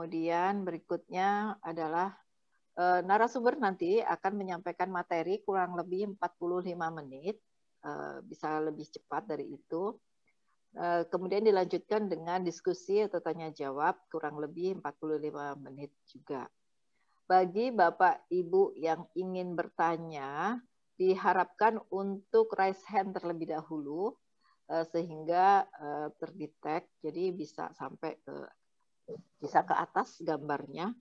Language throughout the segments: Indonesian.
Kemudian berikutnya adalah narasumber nanti akan menyampaikan materi kurang lebih 45 menit, bisa lebih cepat dari itu. Kemudian dilanjutkan dengan diskusi atau tanya jawab kurang lebih 45 menit juga. Bagi Bapak Ibu yang ingin bertanya, diharapkan untuk raise hand terlebih dahulu sehingga terdetek, jadi bisa sampai bisa ke atas gambarnya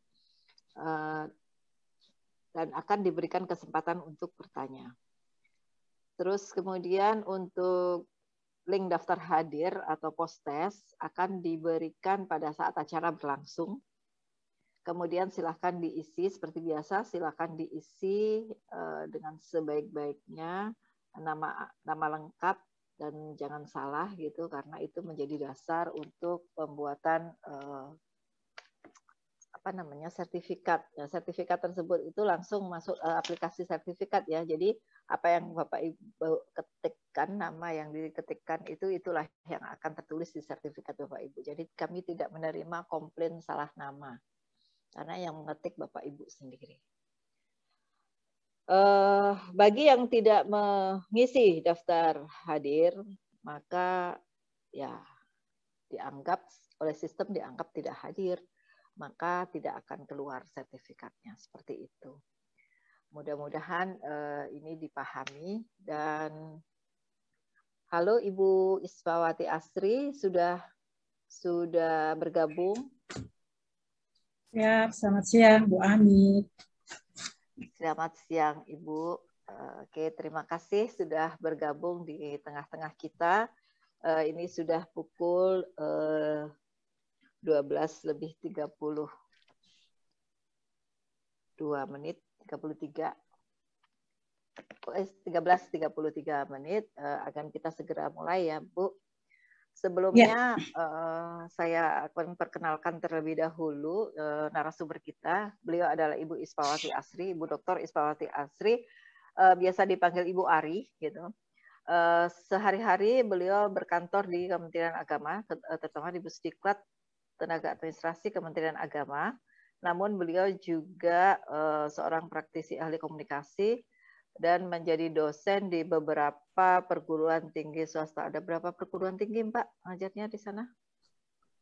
dan akan diberikan kesempatan untuk bertanya. Terus kemudian untuk link daftar hadir atau post-test akan diberikan pada saat acara berlangsung. Kemudian silakan diisi seperti biasa, silakan diisi dengan sebaik-baiknya nama lengkap dan jangan salah gitu, karena itu menjadi dasar untuk pembuatan sertifikat. Nah, sertifikat tersebut itu langsung masuk aplikasi sertifikat ya. Jadi apa yang Bapak Ibu ketikkan, nama yang diketikkan itulah yang akan tertulis di sertifikat Bapak Ibu. Jadi kami tidak menerima komplain salah nama, karena yang mengetik Bapak Ibu sendiri. Bagi yang tidak mengisi daftar hadir, maka ya dianggap oleh sistem dianggap tidak hadir, maka tidak akan keluar sertifikatnya, seperti itu. Mudah-mudahan ini dipahami. Dan halo Ibu Isfawati Asri, sudah bergabung. Ya, selamat siang Bu Ami. Selamat siang Ibu. Oke, terima kasih sudah bergabung di tengah-tengah kita. Ini sudah pukul 12:32 menit, 13:33 menit. Akan kita segera mulai ya Bu. Sebelumnya saya akan perkenalkan terlebih dahulu narasumber kita. Beliau adalah Ibu Isfawati Asri, Ibu Dr. Isfawati Asri, biasa dipanggil Ibu Ari gitu. Sehari-hari beliau berkantor di Kementerian Agama, terutama di Pusdiklat Tenaga Administrasi Kementerian Agama. Namun beliau juga seorang praktisi ahli komunikasi dan menjadi dosen di beberapa perguruan tinggi swasta. Ada berapa perguruan tinggi Mbak ngajarnya di sana?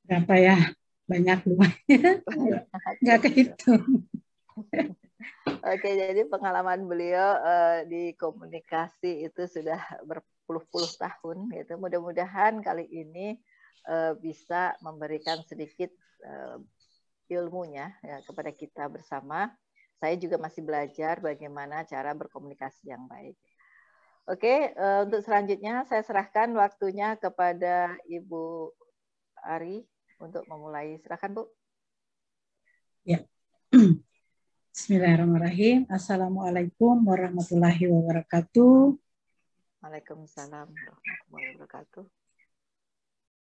Berapa ya? Banyak lumayan. Nggak kehitung. Oke, jadi pengalaman beliau di komunikasi itu sudah berpuluh-puluh tahun. Gitu. Mudah-mudahan kali ini bisa memberikan sedikit ilmunya ya, kepada kita bersama. Saya juga masih belajar bagaimana cara berkomunikasi yang baik. Oke, untuk selanjutnya saya serahkan waktunya kepada Ibu Ari untuk memulai. Silakan Bu. Ya. Bismillahirrahmanirrahim. Assalamualaikum warahmatullahi wabarakatuh. Waalaikumsalam warahmatullahi wabarakatuh.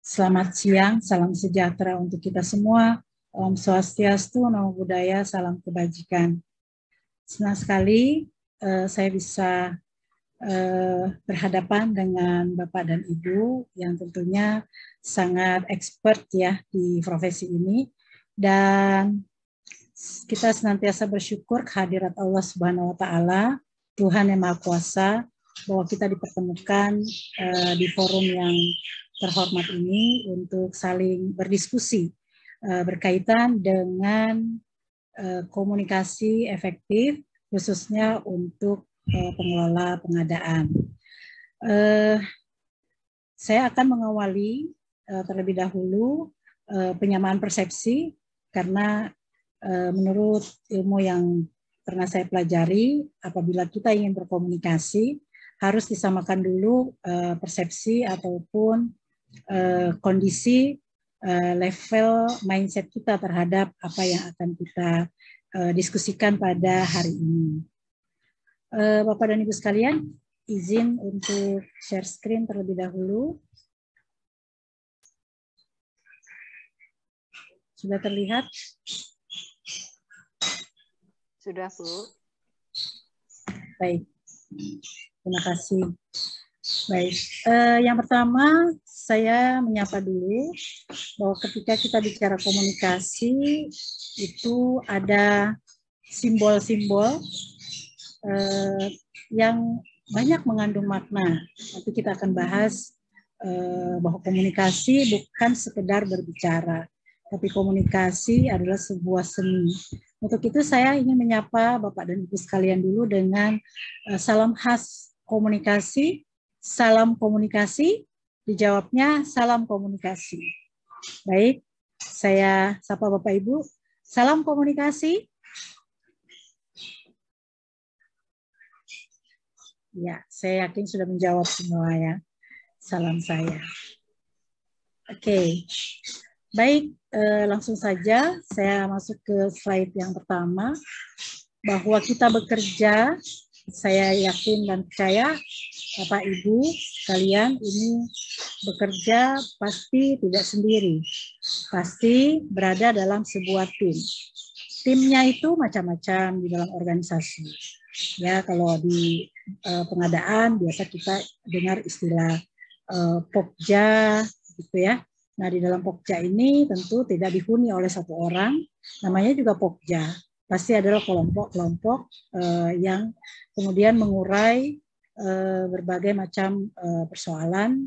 Selamat siang, salam sejahtera untuk kita semua. Om Swastiastu, Namo Buddhaya, salam kebajikan. Senang sekali saya bisa berhadapan dengan Bapak dan Ibu yang tentunya sangat expert ya di profesi ini, dan kita senantiasa bersyukur kehadirat Allah Subhanahu wa Ta'ala, Tuhan yang Maha Kuasa, bahwa kita dipertemukan di forum yang terhormat ini untuk saling berdiskusi berkaitan dengan komunikasi efektif, khususnya untuk pengelola pengadaan. Saya akan mengawali terlebih dahulu penyamaan persepsi, karena menurut ilmu yang pernah saya pelajari, apabila kita ingin berkomunikasi, harus disamakan dulu persepsi ataupun kondisi level mindset kita terhadap apa yang akan kita diskusikan pada hari ini. Bapak dan Ibu sekalian, izin untuk share screen terlebih dahulu. Sudah terlihat? Sudah Bu. Baik, terima kasih. Baik, yang pertama saya menyapa dulu bahwa ketika kita bicara komunikasi itu ada simbol-simbol yang banyak mengandung makna. Nanti kita akan bahas bahwa komunikasi bukan sekedar berbicara, tapi komunikasi adalah sebuah seni. Untuk itu saya ingin menyapa Bapak dan Ibu sekalian dulu dengan salam khas komunikasi. Salam komunikasi, dijawabnya salam komunikasi. Baik, saya sapa Bapak Ibu. Salam komunikasi. Ya, saya yakin sudah menjawab semua ya. Salam saya. Oke, baik, langsung saja saya masuk ke slide yang pertama. Bahwa kita bekerja, saya yakin dan percaya Bapak Ibu sekalian ini bekerja pasti tidak sendiri. Pasti berada dalam sebuah tim. Timnya itu macam-macam di dalam organisasi. Ya, kalau di pengadaan biasa kita dengar istilah Pokja gitu ya. Nah, di dalam Pokja ini tentu tidak dihuni oleh satu orang, namanya juga Pokja. Pasti adalah kelompok-kelompok yang kemudian mengurai berbagai macam persoalan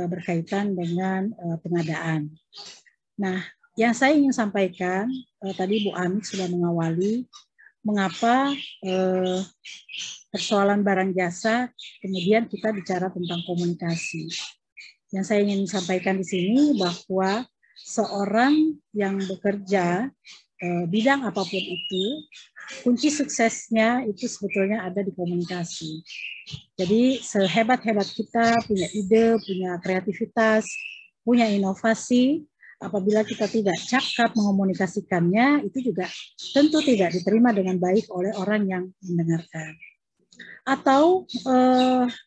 berkaitan dengan pengadaan. Nah, yang saya ingin sampaikan, tadi Bu Amik sudah mengawali, mengapa persoalan barang jasa, kemudian kita bicara tentang komunikasi. Yang saya ingin sampaikan di sini bahwa seorang yang bekerja bidang apapun itu, kunci suksesnya itu sebetulnya ada di komunikasi. Jadi sehebat-hebat kita punya ide, punya kreativitas, punya inovasi, apabila kita tidak cakap mengomunikasikannya, itu juga tentu tidak diterima dengan baik oleh orang yang mendengarkan. Atau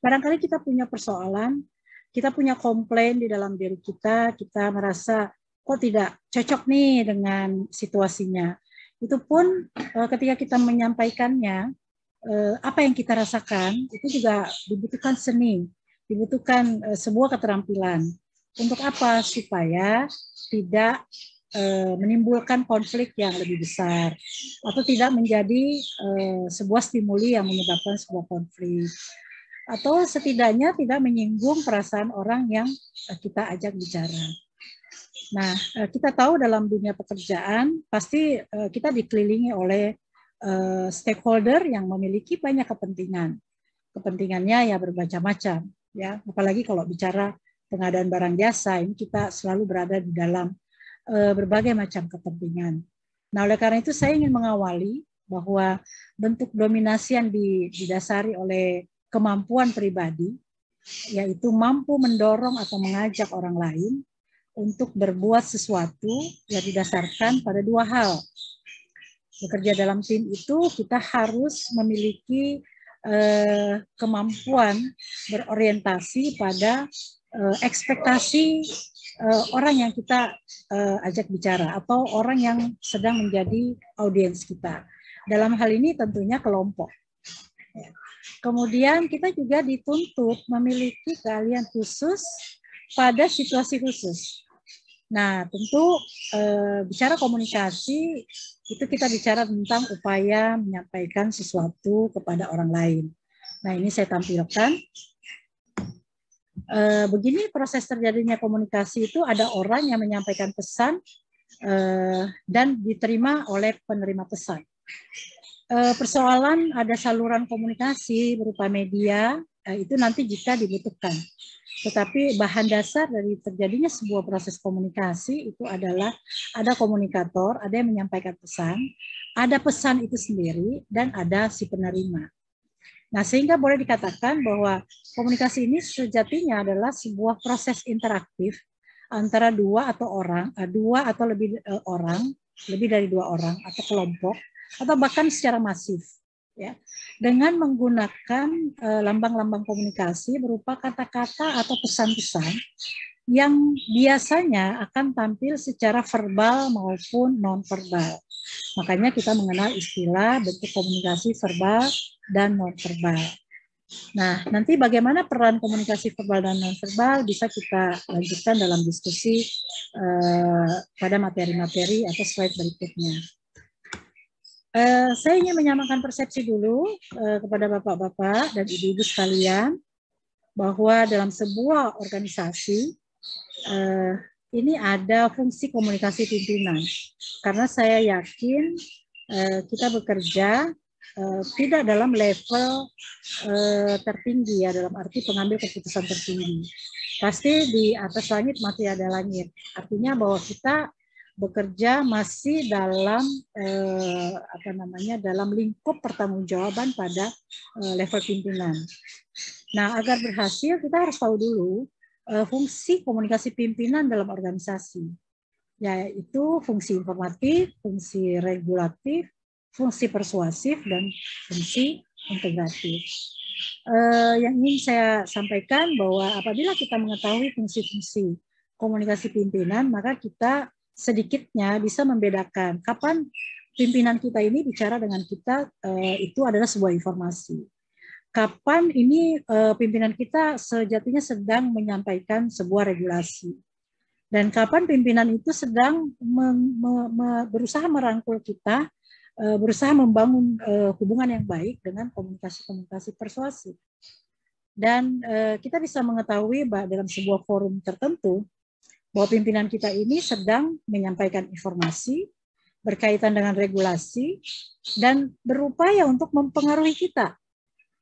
barangkali kita punya persoalan, kita punya komplain di dalam diri kita merasa kok tidak cocok nih dengan situasinya. Itu pun ketika kita menyampaikannya, apa yang kita rasakan, itu juga dibutuhkan seni, dibutuhkan sebuah keterampilan. Untuk apa? Supaya tidak menimbulkan konflik yang lebih besar, atau tidak menjadi sebuah stimuli yang menyebabkan sebuah konflik. Atau setidaknya tidak menyinggung perasaan orang yang kita ajak bicara. Nah, kita tahu dalam dunia pekerjaan pasti kita dikelilingi oleh stakeholder yang memiliki banyak kepentingan. Kepentingannya ya bermacam-macam, ya. Apalagi kalau bicara pengadaan barang jasa, ini kita selalu berada di dalam berbagai macam kepentingan. Nah, oleh karena itu saya ingin mengawali bahwa bentuk dominasi yang didasari oleh kemampuan pribadi, yaitu mampu mendorong atau mengajak orang lain untuk berbuat sesuatu yang didasarkan pada dua hal. Bekerja dalam tim itu kita harus memiliki kemampuan berorientasi pada ekspektasi orang yang kita ajak bicara atau orang yang sedang menjadi audiens kita. Dalam hal ini tentunya kelompok. Kemudian kita juga dituntut memiliki keahlian khusus pada situasi khusus. Nah, tentu bicara komunikasi itu kita bicara tentang upaya menyampaikan sesuatu kepada orang lain. Nah, ini saya tampilkan. Begini proses terjadinya komunikasi itu ada orang yang menyampaikan pesan dan diterima oleh penerima pesan. Persoalan ada saluran komunikasi berupa media, itu nanti jika dibutuhkan. Tetapi bahan dasar dari terjadinya sebuah proses komunikasi itu adalah ada komunikator, ada yang menyampaikan pesan, ada pesan itu sendiri, dan ada si penerima. Nah, sehingga boleh dikatakan bahwa komunikasi ini sejatinya adalah sebuah proses interaktif antara dua atau lebih orang, lebih dari dua orang atau kelompok, atau bahkan secara masif, ya, dengan menggunakan lambang-lambang komunikasi berupa kata-kata atau pesan-pesan yang biasanya akan tampil secara verbal maupun non-verbal. Makanya kita mengenal istilah bentuk komunikasi verbal dan non-verbal. Nah, nanti bagaimana peran komunikasi verbal dan nonverbal bisa kita lanjutkan dalam diskusi pada materi-materi atau slide berikutnya. Saya ingin menyamakan persepsi dulu kepada bapak-bapak dan ibu-ibu sekalian bahwa dalam sebuah organisasi ini ada fungsi komunikasi pimpinan. Karena saya yakin kita bekerja tidak dalam level tertinggi ya, dalam arti pengambil keputusan tertinggi. Pasti di atas langit masih ada langit. Artinya bahwa kita bekerja masih dalam dalam lingkup pertanggungjawaban pada level pimpinan. Nah, agar berhasil kita harus tahu dulu fungsi komunikasi pimpinan dalam organisasi, yaitu fungsi informatif, fungsi regulatif, fungsi persuasif, dan fungsi integratif. Yang ingin saya sampaikan bahwa apabila kita mengetahui fungsi-fungsi komunikasi pimpinan, maka kita sedikitnya bisa membedakan kapan pimpinan kita ini bicara dengan kita itu adalah sebuah informasi. Kapan ini pimpinan kita sejatinya sedang menyampaikan sebuah regulasi. Dan kapan pimpinan itu sedang berusaha merangkul kita, berusaha membangun hubungan yang baik dengan komunikasi-komunikasi persuasif. Dan kita bisa mengetahui bahwa dalam sebuah forum tertentu, bahwa pimpinan kita ini sedang menyampaikan informasi berkaitan dengan regulasi dan berupaya untuk mempengaruhi kita.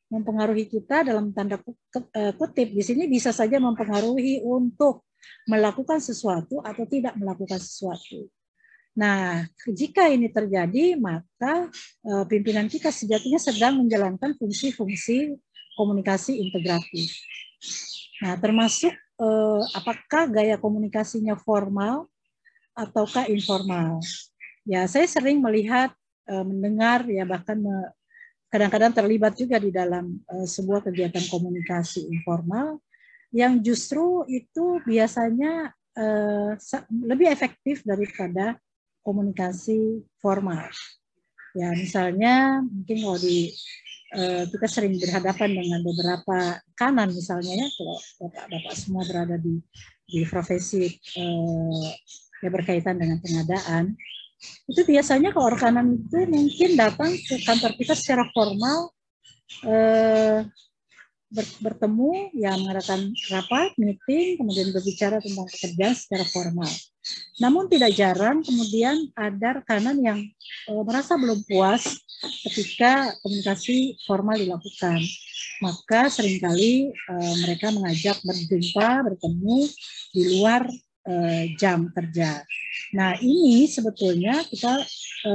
Mempengaruhi kita dalam tanda kutip di sini bisa saja mempengaruhi untuk melakukan sesuatu atau tidak melakukan sesuatu. Nah, jika ini terjadi, maka pimpinan kita sejatinya sedang menjalankan fungsi-fungsi komunikasi integratif. Nah, termasuk apakah gaya komunikasinya formal ataukah informal. Ya, saya sering melihat, mendengar, ya bahkan kadang-kadang terlibat juga di dalam sebuah kegiatan komunikasi informal yang justru itu biasanya lebih efektif daripada komunikasi formal. Ya, misalnya mungkin kalau kita sering berhadapan dengan beberapa kanan misalnya ya, kalau bapak-bapak semua berada di profesi yang berkaitan dengan pengadaan, itu biasanya kalau rekanan itu mungkin datang ke kantor kita secara formal, bertemu, ya mengadakan rapat, meeting, kemudian berbicara tentang pekerjaan secara formal. Namun tidak jarang kemudian ada rekanan yang merasa belum puas ketika komunikasi formal dilakukan. Maka seringkali mereka mengajak berjumpa, bertemu di luar jam kerja. Nah, ini sebetulnya kita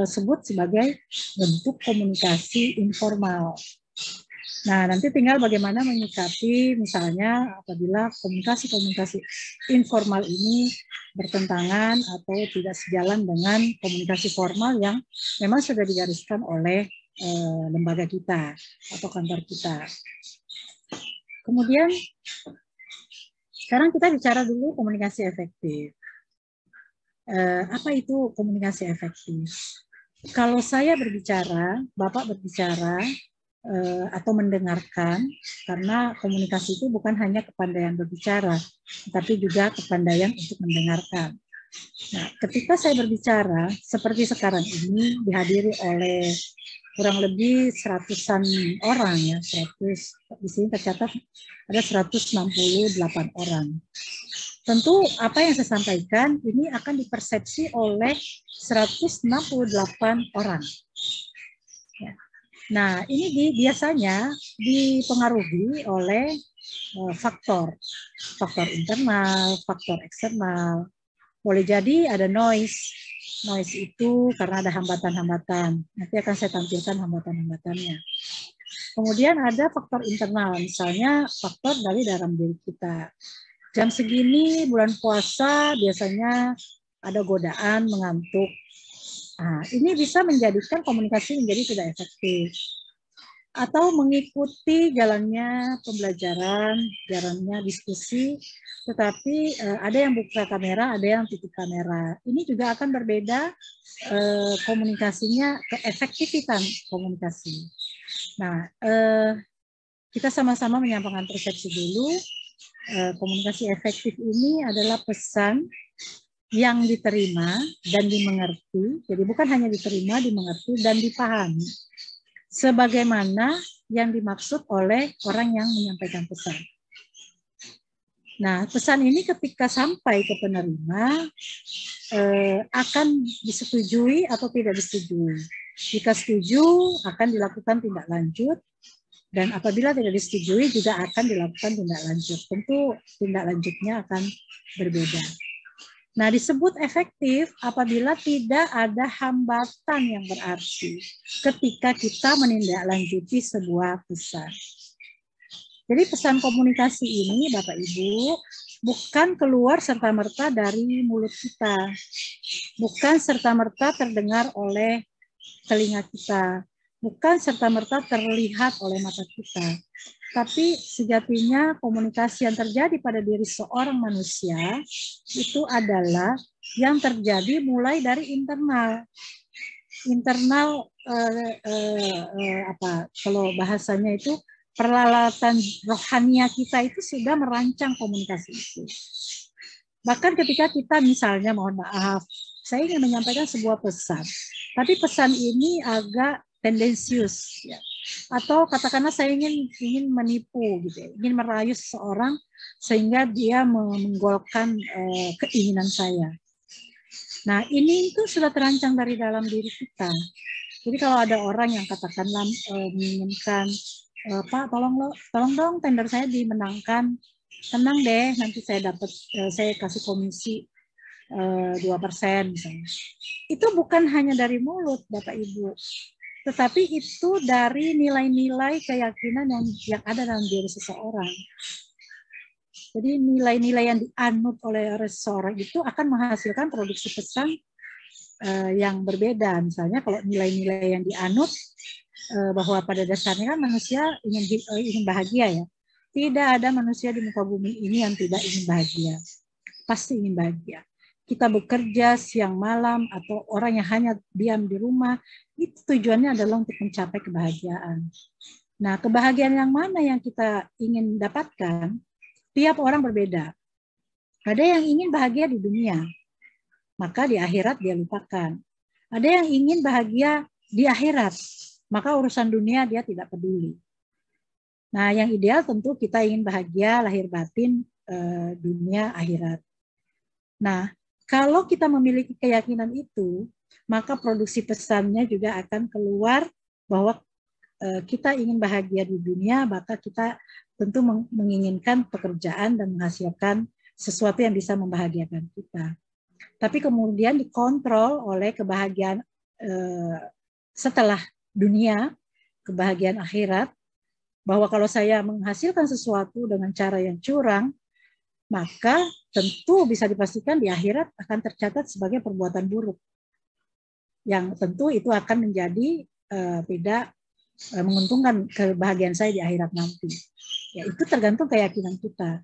sebut sebagai bentuk komunikasi informal. Nah, nanti tinggal bagaimana menyikapi misalnya apabila komunikasi-komunikasi informal ini bertentangan atau tidak sejalan dengan komunikasi formal yang memang sudah digariskan oleh lembaga kita atau kantor kita. Kemudian sekarang kita bicara dulu komunikasi efektif. Apa itu komunikasi efektif? Kalau saya berbicara, Bapak berbicara, atau mendengarkan, karena komunikasi itu bukan hanya kepandaian berbicara, tapi juga kepandaian untuk mendengarkan. Nah, ketika saya berbicara, seperti sekarang ini dihadiri oleh kurang lebih 100-an orang ya, 100, di sini tercatat ada 168 orang. Tentu apa yang saya sampaikan ini akan dipersepsi oleh 168 orang. Ya. Nah, ini biasanya dipengaruhi oleh faktor internal, faktor eksternal. Boleh jadi ada noise itu karena ada hambatan-hambatan. Nanti akan saya tampilkan hambatan-hambatannya. Kemudian ada faktor internal, misalnya faktor dari dalam diri kita. Jam segini bulan puasa biasanya ada godaan mengantuk. Nah, ini bisa menjadikan komunikasi menjadi tidak efektif. Atau mengikuti jalannya pembelajaran, jalannya diskusi, tetapi ada yang buka kamera, ada yang tutup kamera. Ini juga akan berbeda komunikasinya, keefektifan komunikasi. Nah, kita sama-sama menyampaikan persepsi dulu. Komunikasi efektif ini adalah pesan yang diterima dan dimengerti. Jadi bukan hanya diterima, dimengerti, dan dipahami. Sebagaimana yang dimaksud oleh orang yang menyampaikan pesan. Nah, pesan ini ketika sampai ke penerima, akan disetujui atau tidak disetujui. Jika setuju, akan dilakukan tindak lanjut. Dan apabila tidak disetujui juga akan dilakukan tindak lanjut. Tentu tindak lanjutnya akan berbeda. Nah, disebut efektif apabila tidak ada hambatan yang berarti ketika kita menindaklanjuti sebuah pesan. Jadi pesan komunikasi ini, Bapak Ibu, bukan keluar serta-merta dari mulut kita. Bukan serta-merta terdengar oleh telinga kita. Bukan serta-merta terlihat oleh mata kita, tapi sejatinya komunikasi yang terjadi pada diri seorang manusia itu adalah yang terjadi mulai dari internal. Kalau bahasanya itu peralatan rohania kita itu sudah merancang komunikasi itu. Bahkan ketika kita misalnya, mohon maaf, saya ingin menyampaikan sebuah pesan, tapi pesan ini agak tendensius, ya. Atau katakanlah saya ingin menipu, gitu ya, ingin merayu seseorang sehingga dia menggolkan keinginan saya. Nah, ini itu sudah terancang dari dalam diri kita. Jadi kalau ada orang yang katakanlah menginginkan, Pak, tolong dong tender saya dimenangkan, tenang deh, nanti saya kasih komisi 2% misalnya. Itu bukan hanya dari mulut, Bapak Ibu, tetapi itu dari nilai-nilai keyakinan yang ada dalam diri seseorang. Jadi nilai-nilai yang dianut oleh seseorang itu akan menghasilkan produksi pesan yang berbeda. Misalnya kalau nilai-nilai yang dianut bahwa pada dasarnya kan manusia ingin bahagia, ya. Tidak ada manusia di muka bumi ini yang tidak ingin bahagia. Pasti ingin bahagia. Kita bekerja siang malam atau orang yang hanya diam di rumah, itu tujuannya adalah untuk mencapai kebahagiaan. Nah, kebahagiaan yang mana yang kita ingin dapatkan? Tiap orang berbeda. Ada yang ingin bahagia di dunia, maka di akhirat dia lupakan. Ada yang ingin bahagia di akhirat, maka urusan dunia dia tidak peduli. Nah, yang ideal tentu kita ingin bahagia lahir batin dunia akhirat. Nah, kalau kita memiliki keyakinan itu, maka produksi pesannya juga akan keluar bahwa kita ingin bahagia di dunia, maka kita tentu menginginkan pekerjaan dan menghasilkan sesuatu yang bisa membahagiakan kita. Tapi kemudian dikontrol oleh kebahagiaan setelah dunia, kebahagiaan akhirat, bahwa kalau saya menghasilkan sesuatu dengan cara yang curang, maka tentu bisa dipastikan di akhirat akan tercatat sebagai perbuatan buruk. Yang tentu itu akan menjadi tidak menguntungkan kebahagiaan saya di akhirat nanti. Ya, itu tergantung keyakinan kita.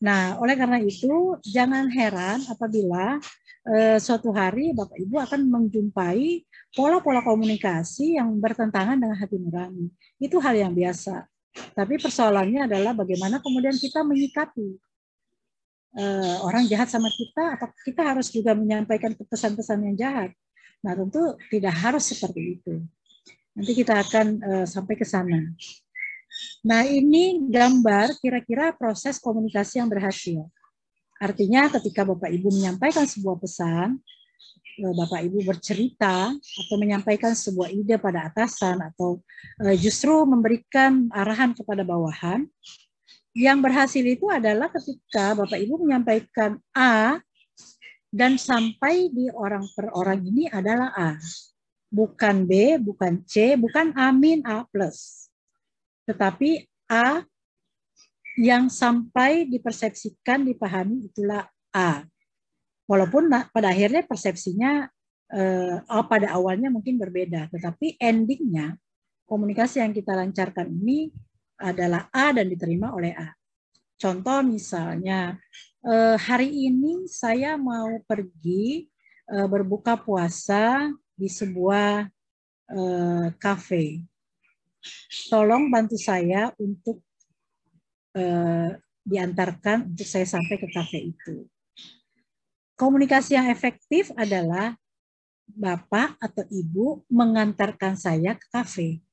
Nah, oleh karena itu jangan heran apabila suatu hari Bapak Ibu akan menjumpai pola-pola komunikasi yang bertentangan dengan hati nurani. Itu hal yang biasa. Tapi persoalannya adalah bagaimana kemudian kita menyikapi orang jahat sama kita, atau kita harus juga menyampaikan pesan-pesan yang jahat. Nah, tentu tidak harus seperti itu. Nanti kita akan sampai ke sana. Nah, ini gambar kira-kira proses komunikasi yang berhasil. Artinya ketika Bapak Ibu menyampaikan sebuah pesan, Bapak Ibu bercerita atau menyampaikan sebuah ide pada atasan atau justru memberikan arahan kepada bawahan, yang berhasil itu adalah ketika Bapak Ibu menyampaikan A dan sampai di orang per orang ini adalah A. Bukan B, bukan C, bukan A-, A+. Tetapi A yang sampai dipersepsikan, dipahami itulah A. Walaupun pada akhirnya persepsinya pada awalnya mungkin berbeda, tetapi endingnya komunikasi yang kita lancarkan ini adalah A dan diterima oleh A. Contoh misalnya, hari ini saya mau pergi berbuka puasa di sebuah kafe. tolong bantu saya untuk diantarkan untuk saya sampai ke kafe itu. Komunikasi yang efektif adalah Bapak atau Ibu mengantarkan saya ke kafe.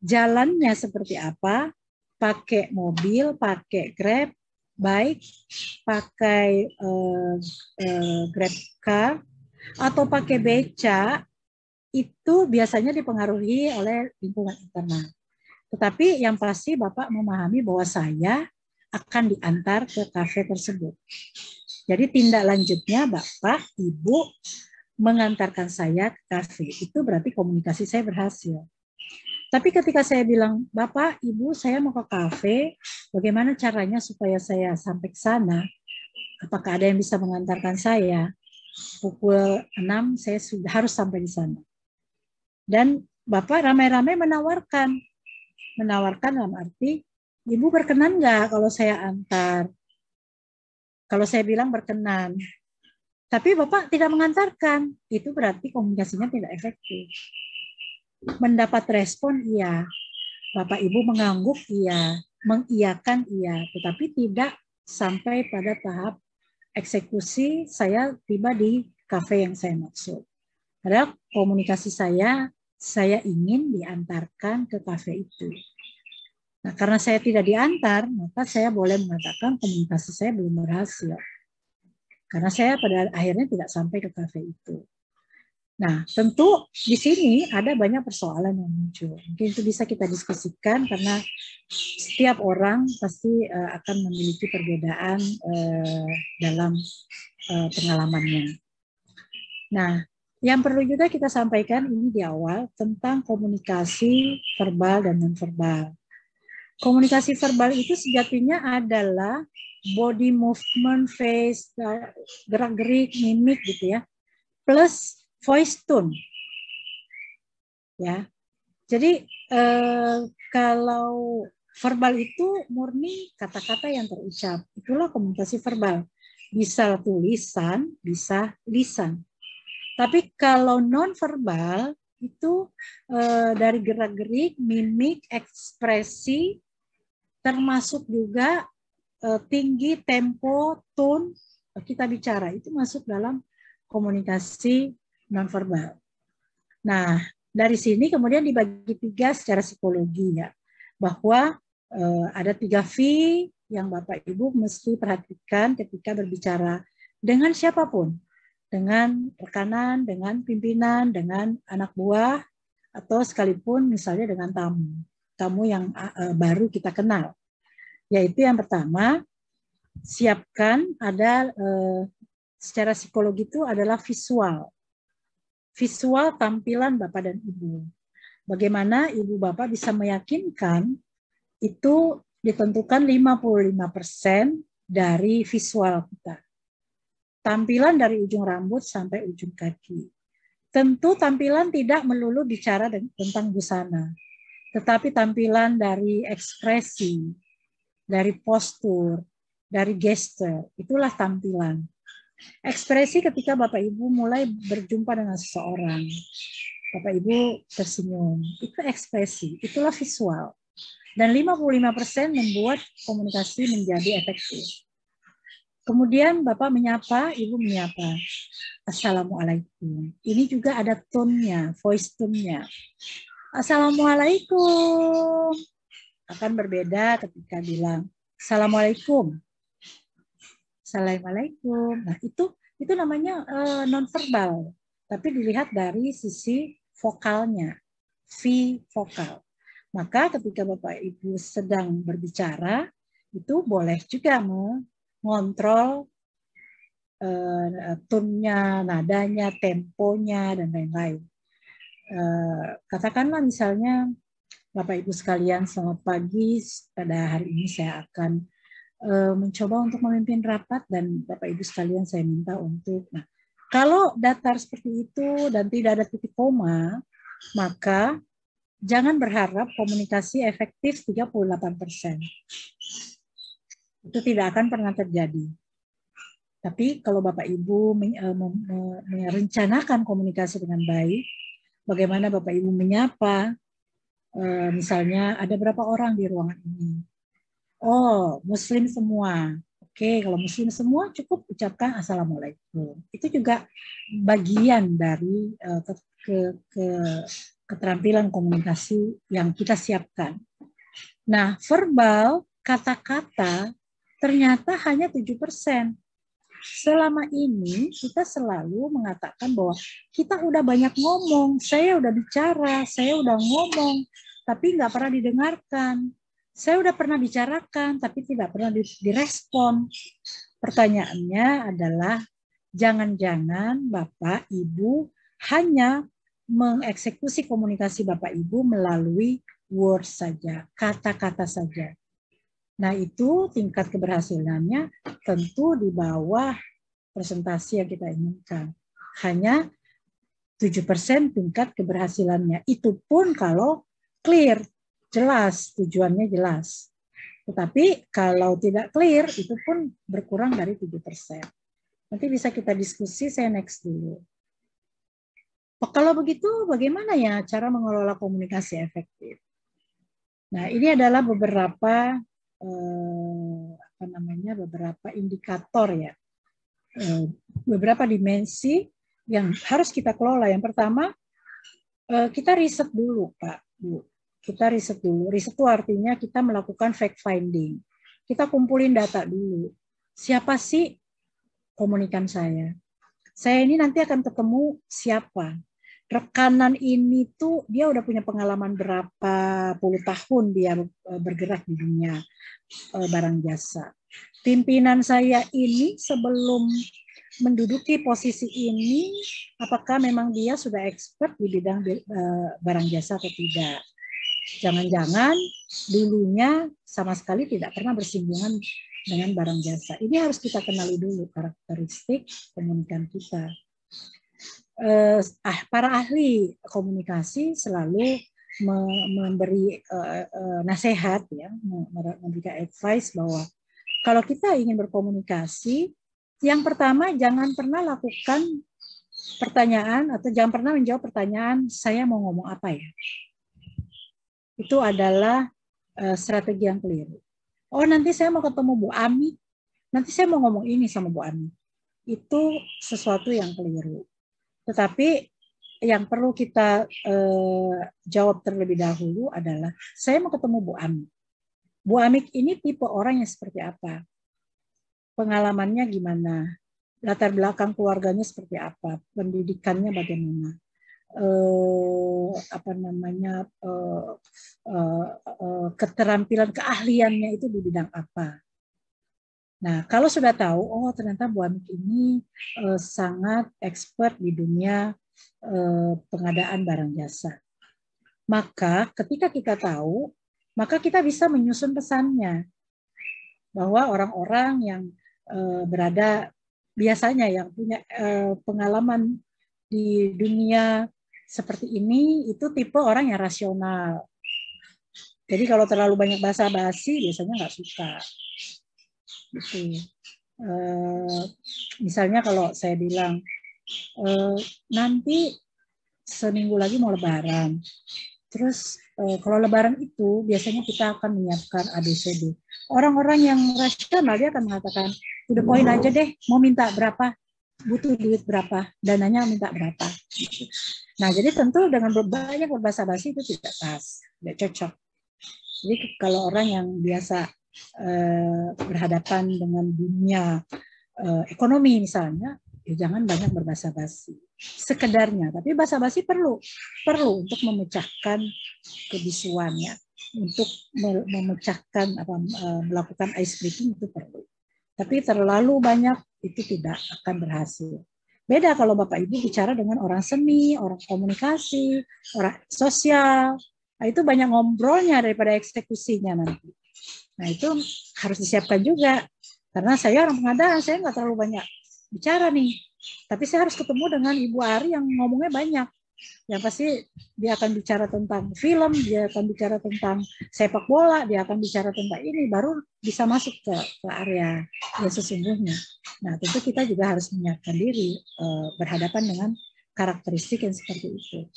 Jalannya seperti apa? Pakai mobil, pakai Grab, baik pakai Grab car atau pakai beca, itu biasanya dipengaruhi oleh lingkungan internal. Tetapi yang pasti Bapak memahami bahwa saya akan diantar ke kafe tersebut. Jadi tindak lanjutnya Bapak, Ibu mengantarkan saya ke kafe. Itu berarti komunikasi saya berhasil. Tapi ketika saya bilang, Bapak, Ibu, saya mau ke kafe, bagaimana caranya supaya saya sampai ke sana? Apakah ada yang bisa mengantarkan saya? Pukul 6 saya sudah harus sampai di sana. Dan Bapak ramai-ramai menawarkan dalam arti, Ibu berkenan nggak kalau saya antar? Kalau saya bilang berkenan, tapi Bapak tidak mengantarkan, itu berarti komunikasinya tidak efektif. Mendapat respon iya, Bapak Ibu mengangguk iya, mengiyakan iya, tetapi tidak sampai pada tahap eksekusi saya tiba di kafe yang saya maksud. Padahal komunikasi saya ingin diantarkan ke kafe itu. Nah, karena saya tidak diantar, maka saya boleh mengatakan komunikasi saya belum berhasil. Karena saya pada akhirnya tidak sampai ke kafe itu. Nah, tentu di sini ada banyak persoalan yang muncul. Mungkin itu bisa kita diskusikan karena setiap orang pasti akan memiliki perbedaan dalam pengalamannya. Nah, yang perlu juga kita sampaikan ini di awal tentang komunikasi verbal dan non-verbal. Komunikasi verbal itu sejatinya adalah body movement, face, gerak-gerik, mimik gitu ya, plus voice tone. Ya. Jadi kalau verbal itu murni kata-kata yang terucap. Itulah komunikasi verbal. Bisa tulisan, bisa lisan. Tapi kalau non-verbal itu dari gerak-gerik, mimik, ekspresi, termasuk juga tinggi, tempo, tone kita bicara. Itu masuk dalam komunikasi non-verbal. Nah, dari sini kemudian dibagi 3 secara psikologi ya. Bahwa ada 3 V yang Bapak Ibu mesti perhatikan ketika berbicara dengan siapapun. Dengan rekanan, dengan pimpinan, dengan anak buah, atau sekalipun misalnya dengan tamu yang baru kita kenal. Yaitu yang pertama, siapkan ada secara psikologi itu adalah visual. Visual tampilan Bapak dan Ibu. Bagaimana Ibu Bapak bisa meyakinkan itu ditentukan 55% dari visual kita. Tampilan dari ujung rambut sampai ujung kaki. Tentu tampilan tidak melulu bicara tentang busana, tetapi tampilan dari ekspresi, dari postur, dari gesture, itulah tampilan. Ekspresi ketika Bapak Ibu mulai berjumpa dengan seseorang, Bapak Ibu tersenyum, itu ekspresi, itulah visual. Dan 55% membuat komunikasi menjadi efektif. Kemudian Bapak menyapa, Ibu menyapa. Assalamualaikum. Ini juga ada tone-nya, voice tone-nya. Assalamualaikum. Akan berbeda ketika bilang Assalamualaikum. Assalamualaikum. Nah, itu namanya non-verbal. Tapi dilihat dari sisi vokalnya, V vokal. Maka ketika Bapak Ibu sedang berbicara, itu boleh juga mengontrol tone-nya, nadanya, temponya, dan lain-lain. Katakanlah misalnya, Bapak Ibu sekalian, selamat pagi. Pada hari ini saya akan mencoba untuk memimpin rapat dan Bapak Ibu sekalian saya minta untuk. Nah, kalau datar seperti itu dan tidak ada titik koma, maka jangan berharap komunikasi efektif 38%. Itu tidak akan pernah terjadi. Tapi kalau Bapak Ibu merencanakan komunikasi dengan baik, bagaimana Bapak Ibu menyapa, Misalnya ada berapa orang di ruangan ini? Oh, Muslim semua. Oke, kalau Muslim semua cukup ucapkan Assalamualaikum. Itu juga bagian dari keterampilan komunikasi yang kita siapkan. Nah, verbal, kata-kata, ternyata hanya 7%. Selama ini kita selalu mengatakan bahwa kita udah banyak ngomong, saya udah bicara, saya udah ngomong, tapi nggak pernah didengarkan. Saya udah pernah bicarakan, tapi tidak pernah direspon. Pertanyaannya adalah, jangan-jangan Bapak, Ibu hanya mengeksekusi komunikasi Bapak, Ibu melalui words saja, kata-kata saja. Nah, itu tingkat keberhasilannya tentu di bawah presentasi yang kita inginkan. Hanya 7% tingkat keberhasilannya. Itu pun kalau clear, jelas, tujuannya jelas. Tetapi kalau tidak clear, itu pun berkurang dari 7%. Nanti bisa kita diskusi, saya next dulu. Kalau begitu, bagaimana ya cara mengelola komunikasi efektif? Nah, ini adalah beberapa beberapa indikator ya, beberapa dimensi yang harus kita kelola. Yang pertama, kita riset dulu, Pak, Bu. Kita riset dulu. Riset itu artinya kita melakukan fact finding. Kita kumpulin data dulu. Siapa sih komunikan saya? Saya ini nanti akan ketemu siapa? Rekanan ini tuh dia udah punya pengalaman berapa puluh tahun dia bergerak di dunia barang jasa. Pimpinan saya ini sebelum menduduki posisi ini, apakah memang dia sudah expert di bidang barang jasa atau tidak? Jangan-jangan dulunya sama sekali tidak pernah bersinggungan dengan barang jasa. Ini harus kita kenali dulu karakteristik komunikan kita. Para ahli komunikasi selalu memberi nasihat, ya, memberikan advice bahwa kalau kita ingin berkomunikasi, yang pertama jangan pernah lakukan pertanyaan atau jangan pernah menjawab pertanyaan saya mau ngomong apa ya. Itu adalah strategi yang keliru. Oh, nanti saya mau ketemu Bu Ami, nanti saya mau ngomong ini sama Bu Ami. Itu sesuatu yang keliru. Tetapi yang perlu kita jawab terlebih dahulu adalah, saya mau ketemu Bu Ami. Bu Ami ini tipe orang yang seperti apa? Pengalamannya gimana? Latar belakang keluarganya seperti apa? Pendidikannya bagaimana? Keterampilan keahliannya itu di bidang apa? Nah, kalau sudah tahu, oh ternyata Bu Amik ini sangat expert di dunia pengadaan barang jasa. Maka ketika kita tahu, maka kita bisa menyusun pesannya. Bahwa orang-orang yang berada biasanya yang punya pengalaman di dunia seperti ini, itu tipe orang yang rasional. Jadi kalau terlalu banyak basa-basi, biasanya nggak suka. Gitu. Misalnya kalau saya bilang nanti seminggu lagi mau Lebaran, terus kalau Lebaran itu biasanya kita akan menyiapkan ABCD. Orang-orang yang rasional dia akan mengatakan, udah poin aja deh, mau minta berapa, butuh duit berapa, dananya minta berapa. Nah, jadi tentu dengan banyak berbahasa-basi itu tidak pas, tidak cocok. Jadi kalau orang yang biasa berhadapan dengan dunia ekonomi misalnya, ya jangan banyak berbahasa-basi. Sekedarnya, tapi basa-basi perlu untuk memecahkan kebisuannya, untuk memecahkan melakukan ice breaking itu perlu. Tapi terlalu banyak itu tidak akan berhasil. Beda kalau Bapak Ibu bicara dengan orang seni, orang komunikasi, orang sosial, nah itu banyak ngobrolnya daripada eksekusinya nanti. Nah itu harus disiapkan juga, karena saya orang pengadaan, saya nggak terlalu banyak bicara nih, tapi saya harus ketemu dengan Ibu Ari yang ngomongnya banyak. Yang pasti dia akan bicara tentang film, dia akan bicara tentang sepak bola, dia akan bicara tentang ini, baru bisa masuk ke area yang sesungguhnya. Nah tentu kita juga harus menyiapkan diri berhadapan dengan karakteristik yang seperti itu.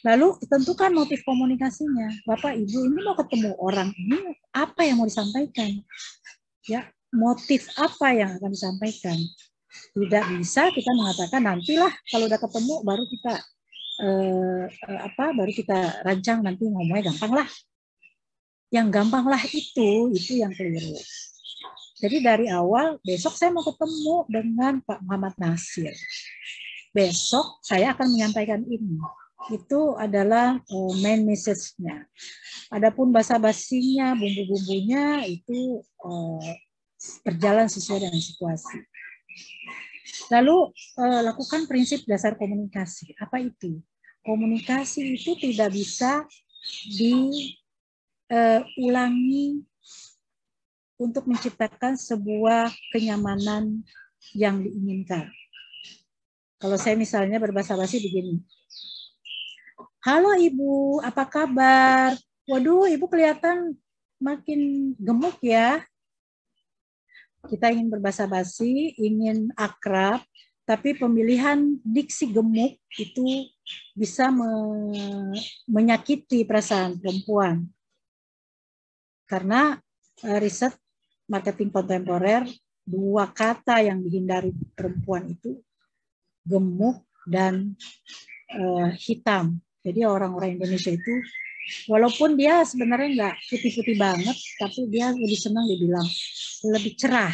Lalu tentukan motif komunikasinya. Bapak, Ibu ini mau ketemu orang ini, apa yang mau disampaikan? Ya, motif apa yang akan disampaikan? Tidak bisa kita mengatakan nantilah kalau udah ketemu baru kita baru kita rancang nanti ngomongnya gampang lah. Yang gampang lah itu yang keliru. Jadi dari awal besok saya mau ketemu dengan Pak Muhammad Nasir. Besok saya akan menyampaikan ini. Itu adalah main message-nya. Adapun basa-basinya, bumbu-bumbunya itu berjalan sesuai dengan situasi. Lalu lakukan prinsip dasar komunikasi. Apa itu? Komunikasi itu tidak bisa diulangi untuk menciptakan sebuah kenyamanan yang diinginkan. Kalau saya misalnya berbahasa-basi begini. Halo Ibu, apa kabar? Waduh, Ibu kelihatan makin gemuk ya. Kita ingin berbahasa-basi, ingin akrab, tapi pemilihan diksi gemuk itu bisa menyakiti perasaan perempuan. Karena riset marketing kontemporer, 2 kata yang dihindari perempuan itu gemuk dan hitam. Jadi orang-orang Indonesia itu walaupun dia sebenarnya nggak putih-putih banget, tapi dia lebih senang dibilang lebih cerah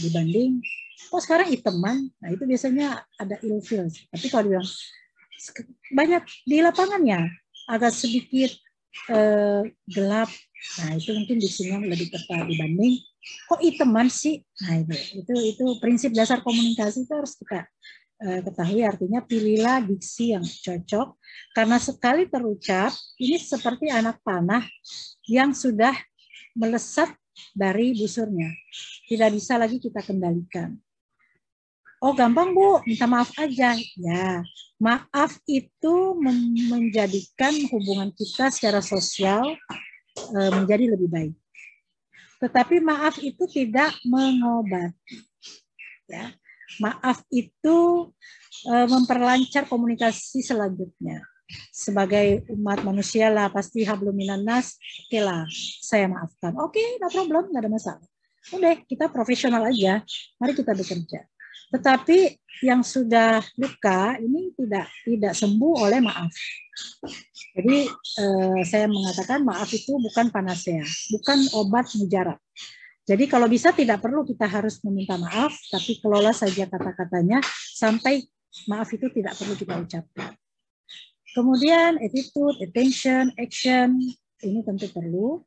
dibanding sekarang hitaman. Nah itu biasanya ada ilfil. Tapi kalau dibilang banyak di lapangannya agak sedikit gelap, nah itu mungkin diksinya lebih tepat dibanding kok hitaman sih. Nah itu prinsip dasar komunikasi itu harus kita ketahui. Artinya pilihlah diksi yang cocok, karena sekali terucap ini seperti anak panah yang sudah melesat dari busurnya, tidak bisa lagi kita kendalikan. Oh gampang Bu, minta maaf aja. Ya, maaf itu menjadikan hubungan kita secara sosial menjadi lebih baik. Tetapi maaf itu tidak mengobati. Ya. Maaf itu memperlancar komunikasi selanjutnya. Sebagai umat manusia lah, pasti hablum minan nas, oke lah, saya maafkan. Oke, no problem, nggak ada masalah. Udah, kita profesional aja, mari kita bekerja. Tetapi yang sudah luka ini tidak sembuh oleh maaf. Jadi saya mengatakan maaf itu bukan panacea, bukan obat mujarab. Jadi kalau bisa tidak perlu kita harus meminta maaf, tapi kelola saja kata-katanya sampai maaf itu tidak perlu kita ucapkan. Kemudian attitude, attention, action, ini tentu perlu.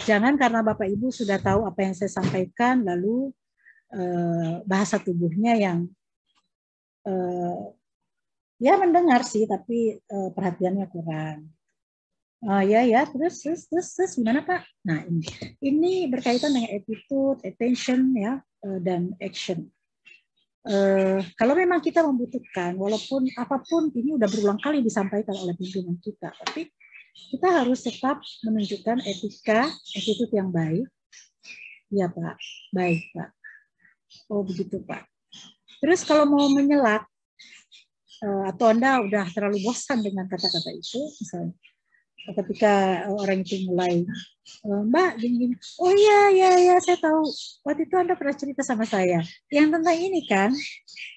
Jangan karena Bapak Ibu sudah tahu apa yang saya sampaikan, lalu bahasa tubuhnya yang ya mendengar sih, tapi perhatiannya kurang. Ya, terus gimana Pak? Nah ini berkaitan dengan attitude, attention ya dan action. Kalau memang kita membutuhkan, walaupun apapun ini udah berulang kali disampaikan oleh pimpinan kita, tapi kita harus tetap menunjukkan etika, attitude yang baik. Ya Pak, baik Pak. Oh begitu Pak. Terus kalau mau menyelak atau Anda udah terlalu bosan dengan kata-kata itu, misalnya ketika orang itu mulai Mbak gini, oh iya saya tahu waktu itu Anda pernah cerita sama saya yang tentang ini kan.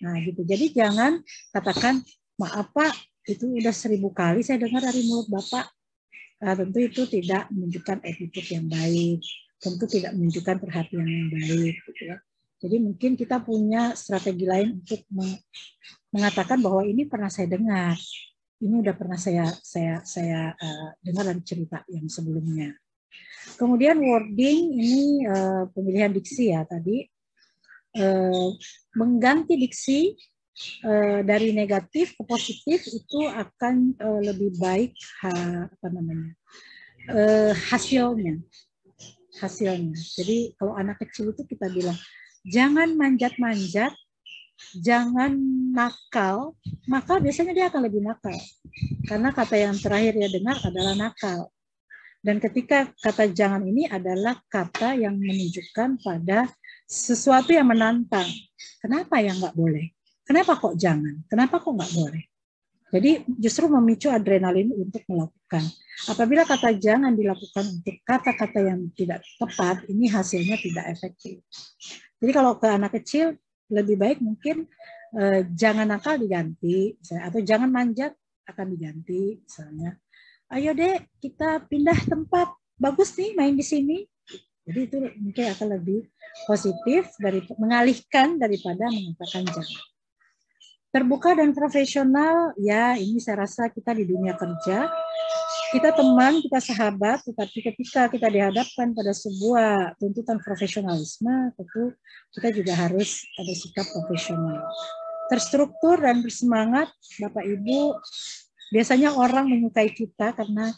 Nah gitu, jadi jangan katakan maaf Pak, itu udah 1000 kali saya dengar dari mulut Bapak. Tentu itu tidak menunjukkan attitude yang baik, tentu tidak menunjukkan perhatian yang baik gitu ya. Jadi mungkin kita punya strategi lain untuk mengatakan bahwa ini pernah saya dengar. Ini udah pernah saya dengar dari cerita yang sebelumnya. Kemudian wording ini pemilihan diksi ya tadi. Mengganti diksi dari negatif ke positif itu akan lebih baik hasilnya. Jadi kalau anak kecil itu kita bilang jangan manjat-manjat, jangan nakal, maka biasanya dia akan lebih nakal. Karena kata yang terakhir dia dengar adalah nakal. Dan ketika kata jangan ini adalah kata yang menunjukkan pada sesuatu yang menantang. Kenapa yang nggak boleh? Kenapa kok jangan? Kenapa kok nggak boleh? Jadi justru memicu adrenalin untuk melakukan. Apabila kata jangan dilakukan untuk kata-kata yang tidak tepat, ini hasilnya tidak efektif. Jadi kalau ke anak kecil, lebih baik mungkin jangan nakal diganti, misalnya, atau jangan manjat akan diganti, misalnya. Ayo dek, kita pindah tempat, bagus nih main di sini. Jadi itu mungkin akan lebih positif dari mengalihkan daripada mengatakan jangan. Terbuka dan profesional, ya ini saya rasa kita di dunia kerja, kita teman, kita sahabat, tetapi ketika kita dihadapkan pada sebuah tuntutan profesionalisme, tentu kita juga harus ada sikap profesional. Terstruktur dan bersemangat, Bapak Ibu, biasanya orang menyukai kita karena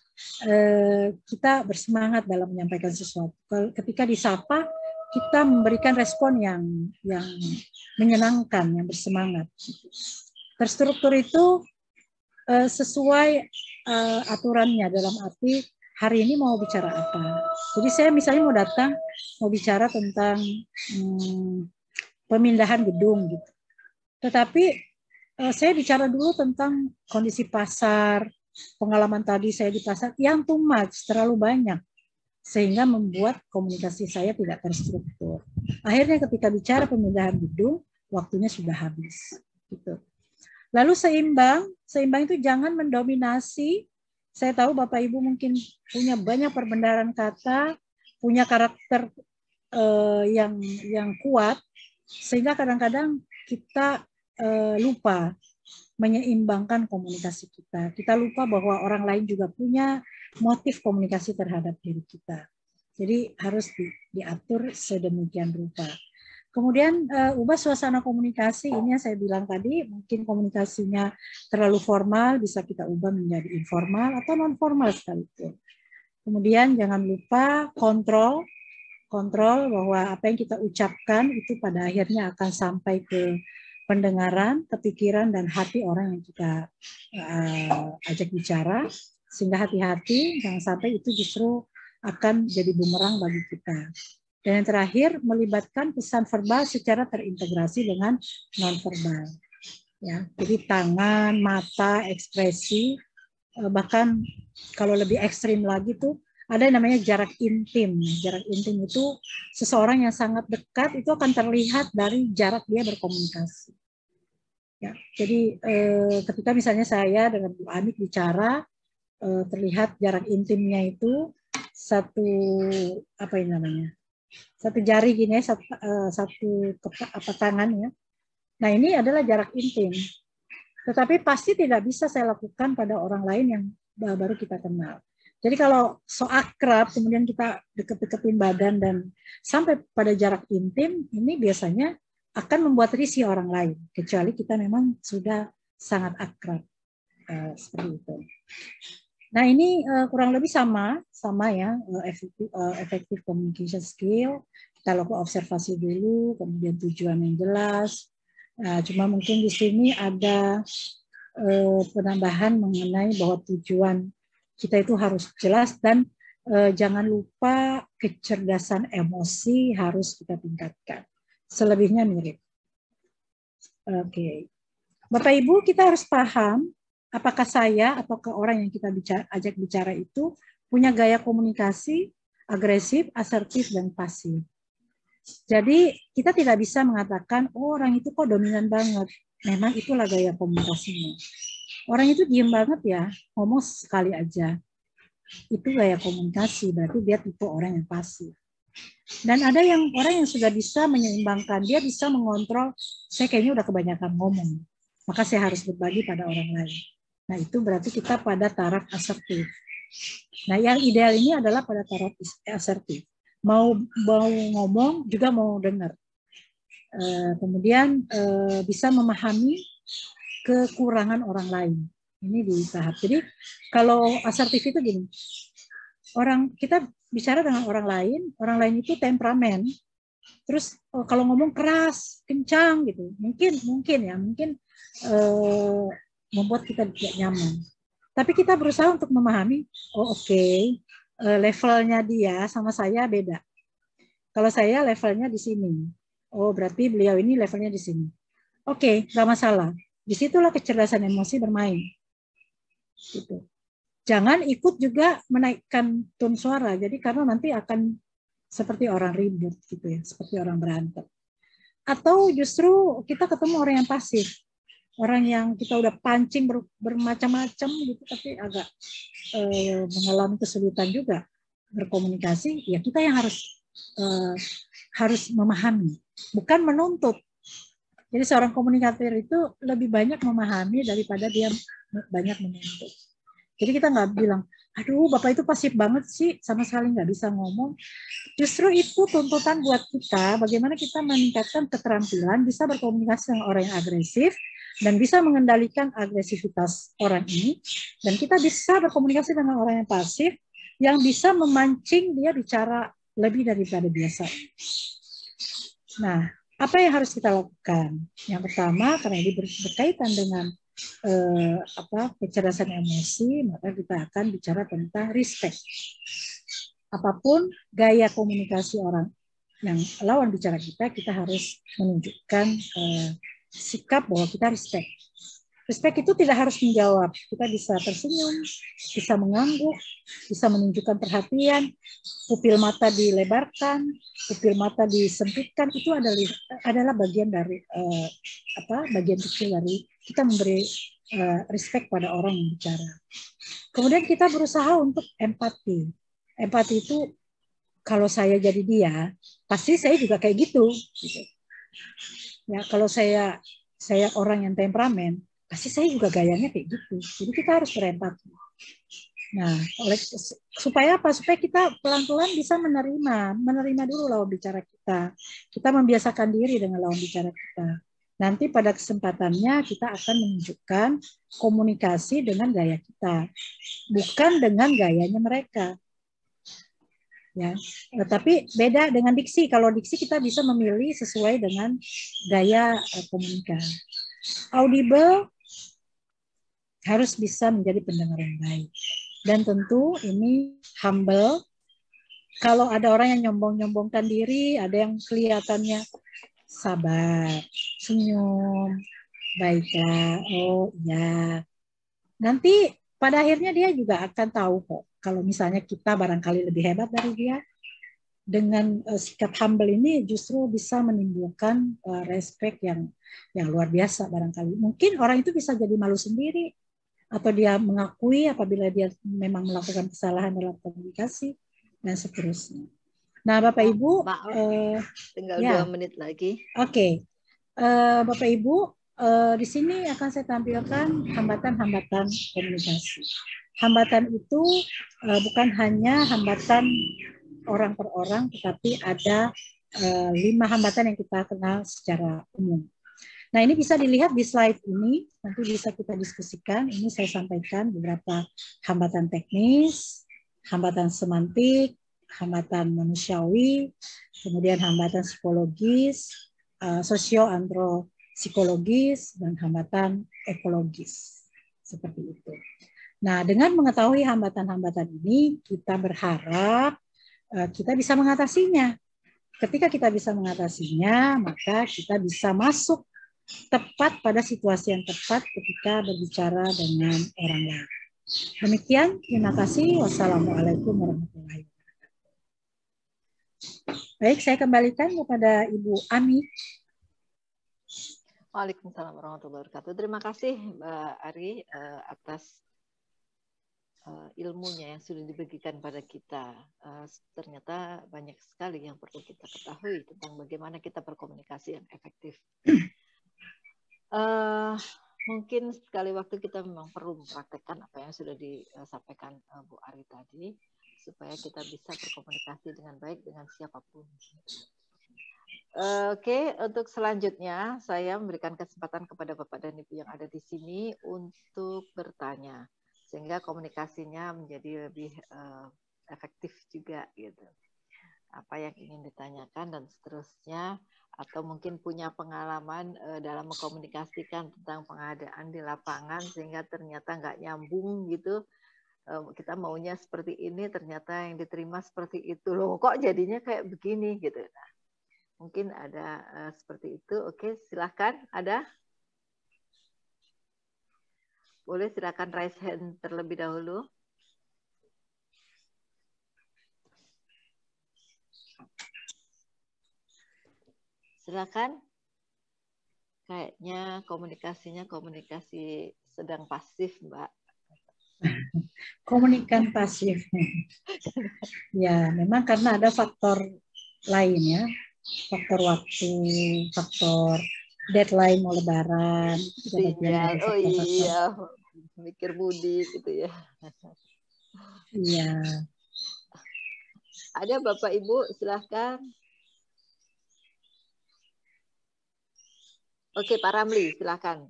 kita bersemangat dalam menyampaikan sesuatu. Ketika disapa, kita memberikan respon yang menyenangkan, yang bersemangat. Terstruktur itu sesuai aturannya, dalam arti hari ini mau bicara apa. Jadi saya misalnya mau bicara tentang pemindahan gedung gitu. Tetapi saya bicara dulu tentang kondisi pasar, pengalaman tadi saya di pasar yang too much, terlalu banyak, sehingga membuat komunikasi saya tidak terstruktur. Akhirnya ketika bicara pemindahan gedung, waktunya sudah habis. Gitu. Lalu seimbang itu jangan mendominasi. Saya tahu Bapak Ibu mungkin punya banyak perbendaharaan kata, punya karakter yang kuat, sehingga kadang-kadang kita lupa menyeimbangkan komunikasi kita. Kita lupa bahwa orang lain juga punya motif komunikasi terhadap diri kita. Jadi harus diatur sedemikian rupa. Kemudian ubah suasana komunikasi, ini yang saya bilang tadi, mungkin komunikasinya terlalu formal, bisa kita ubah menjadi informal atau non formal sekalipun. Kemudian jangan lupa kontrol bahwa apa yang kita ucapkan itu pada akhirnya akan sampai ke pendengaran, kepikiran, dan hati orang yang kita ajak bicara, sehingga hati-hati jangan sampai itu justru akan jadi bumerang bagi kita. Dan yang terakhir, melibatkan pesan verbal secara terintegrasi dengan non-verbal. Ya, jadi tangan, mata, ekspresi, bahkan kalau lebih ekstrim lagi tuh ada yang namanya jarak intim. Jarak intim itu seseorang yang sangat dekat itu akan terlihat dari jarak dia berkomunikasi. Ya, jadi ketika misalnya saya dengan Bu Anik bicara, terlihat jarak intimnya itu satu jari gini, satu tangan ya. Nah ini adalah jarak intim. Tetapi pasti tidak bisa saya lakukan pada orang lain yang baru kita kenal. Jadi kalau so akrab, kemudian kita deket-deketin badan dan sampai pada jarak intim, ini biasanya akan membuat risih orang lain, kecuali kita memang sudah sangat akrab. Seperti itu. Nah ini kurang lebih sama ya, effective communication skill. Kita lakukan observasi dulu, kemudian tujuan yang jelas. Cuma mungkin di sini ada penambahan mengenai bahwa tujuan kita itu harus jelas dan jangan lupa kecerdasan emosi harus kita tingkatkan. Selebihnya mirip. Oke. Bapak Ibu, kita harus paham apakah saya atau ke orang yang kita ajak bicara itu punya gaya komunikasi agresif, asertif, dan pasif. Jadi kita tidak bisa mengatakan oh, orang itu kok dominan banget. Memang itulah gaya komunikasinya. Orang itu diem banget ya, ngomong sekali aja. Itu gaya komunikasi, berarti dia tipe orang yang pasif. Dan ada orang yang sudah bisa menyeimbangkan, dia bisa mengontrol, saya kayaknya udah kebanyakan ngomong, maka saya harus berbagi pada orang lain. Nah itu berarti kita pada taraf asertif. Nah yang ideal ini adalah pada taraf asertif. Mau ngomong juga mau dengar. Kemudian bisa memahami kekurangan orang lain. Ini di tahap. Jadi kalau asertif itu gini, kita bicara dengan orang lain itu temperamen. Terus kalau ngomong keras, kencang gitu, mungkin membuat kita tidak nyaman. Tapi kita berusaha untuk memahami, oh oke, levelnya dia sama saya beda. Kalau saya levelnya di sini, oh berarti beliau ini levelnya di sini. Oke, nggak masalah. Disitulah kecerdasan emosi bermain. gitu. Jangan ikut juga menaikkan tone suara, jadi karena nanti akan seperti orang ribut gitu ya, seperti orang berantem. Atau justru kita ketemu orang yang pasif, orang yang kita udah pancing bermacam-macam gitu, tapi agak mengalami kesulitan juga berkomunikasi, ya kita yang harus memahami, bukan menuntut. Jadi seorang komunikator itu lebih banyak memahami daripada dia banyak menuntut. Jadi kita nggak bilang, aduh Bapak itu pasif banget sih, sama sekali nggak bisa ngomong. Justru itu tuntutan buat kita, bagaimana kita meningkatkan keterampilan, bisa berkomunikasi dengan orang yang agresif, dan bisa mengendalikan agresivitas orang ini, dan kita bisa berkomunikasi dengan orang yang pasif, yang bisa memancing dia bicara lebih daripada biasa. Nah, apa yang harus kita lakukan? Yang pertama, karena ini berkaitan dengan kecerdasan emosi, maka kita akan bicara tentang respect. Apapun gaya komunikasi orang yang lawan bicara kita harus menunjukkan sikap bahwa kita respect. Respect itu tidak harus menjawab. Kita bisa tersenyum, bisa mengangguk, bisa menunjukkan perhatian, pupil mata dilebarkan, pupil mata disempitkan. Itu adalah bagian dari bagian kecil dari kita memberi respect pada orang yang bicara. Kemudian kita berusaha untuk empati. Empati itu kalau saya jadi dia, pasti saya juga kayak gitu. Ya, kalau saya orang yang temperamen, pasti saya juga gayanya kayak gitu. Jadi kita harus berempati. Nah, supaya apa? Supaya kita pelan-pelan bisa menerima dulu lawan bicara kita. Kita membiasakan diri dengan lawan bicara kita. Nanti pada kesempatannya kita akan menunjukkan komunikasi dengan gaya kita, bukan dengan gayanya mereka. Ya, tapi beda dengan diksi. Kalau diksi kita bisa memilih sesuai dengan gaya komunikasi. Audible harus bisa menjadi pendengar yang baik. Dan tentu ini humble. Kalau ada orang yang nyombong-nyombongkan diri, ada yang kelihatannya sabar, senyum, baiklah, oh ya. Nanti pada akhirnya dia juga akan tahu kok. Kalau misalnya kita barangkali lebih hebat dari dia, dengan sikap humble ini justru bisa menimbulkan respect yang luar biasa barangkali. Mungkin orang itu bisa jadi malu sendiri, atau dia mengakui apabila dia memang melakukan kesalahan dalam komunikasi, dan seterusnya. Nah, Bapak Ibu, tinggal 2 menit lagi. Oke. Bapak Ibu, di sini akan saya tampilkan hambatan-hambatan komunikasi. Hambatan itu bukan hanya hambatan orang per orang, tetapi ada 5 hambatan yang kita kenal secara umum. Nah, ini bisa dilihat di slide ini, nanti bisa kita diskusikan. Ini saya sampaikan beberapa hambatan teknis, hambatan semantik, hambatan manusiawi, kemudian hambatan psikologis, sosio-antropsikologis, dan hambatan ekologis. Seperti itu. Nah, dengan mengetahui hambatan-hambatan ini, kita berharap kita bisa mengatasinya. Ketika kita bisa mengatasinya, maka kita bisa masuk tepat pada situasi yang tepat ketika berbicara dengan orang lain. Demikian, terima kasih. Wassalamualaikum warahmatullahi wabarakatuh. Baik, saya kembalikan kepada Ibu Ami. Waalaikumsalam warahmatullahi wabarakatuh. Terima kasih Mbak Ari atas ilmunya yang sudah dibagikan pada kita. Ternyata banyak sekali yang perlu kita ketahui tentang bagaimana kita berkomunikasi yang efektif. Mungkin sekali waktu kita memang perlu mempraktekkan apa yang sudah disampaikan Bu Ari tadi, supaya kita bisa berkomunikasi dengan baik dengan siapapun. Oke, untuk selanjutnya saya memberikan kesempatan kepada Bapak dan Ibu yang ada di sini untuk bertanya, sehingga komunikasinya menjadi lebih efektif juga gitu. Apa yang ingin ditanyakan dan seterusnya, atau mungkin punya pengalaman dalam mengkomunikasikan tentang pengadaan di lapangan sehingga ternyata nggak nyambung gitu. Kita maunya seperti ini, ternyata yang diterima seperti itu. Loh, kok jadinya kayak begini gitu. Nah, mungkin ada seperti itu. Oke, silahkan. Ada? Boleh silakan raise hand terlebih dahulu. Silakan. Kayaknya komunikasinya komunikasi sedang pasif, Mbak. Komunikan pasif. Ya, memang karena ada faktor lain ya. Faktor waktu, faktor deadline mau lebaran. Sinyal, oh iya, mikir mudik gitu ya. Iya. Ada Bapak Ibu, silahkan. Oke, Pak Ramli, silahkan.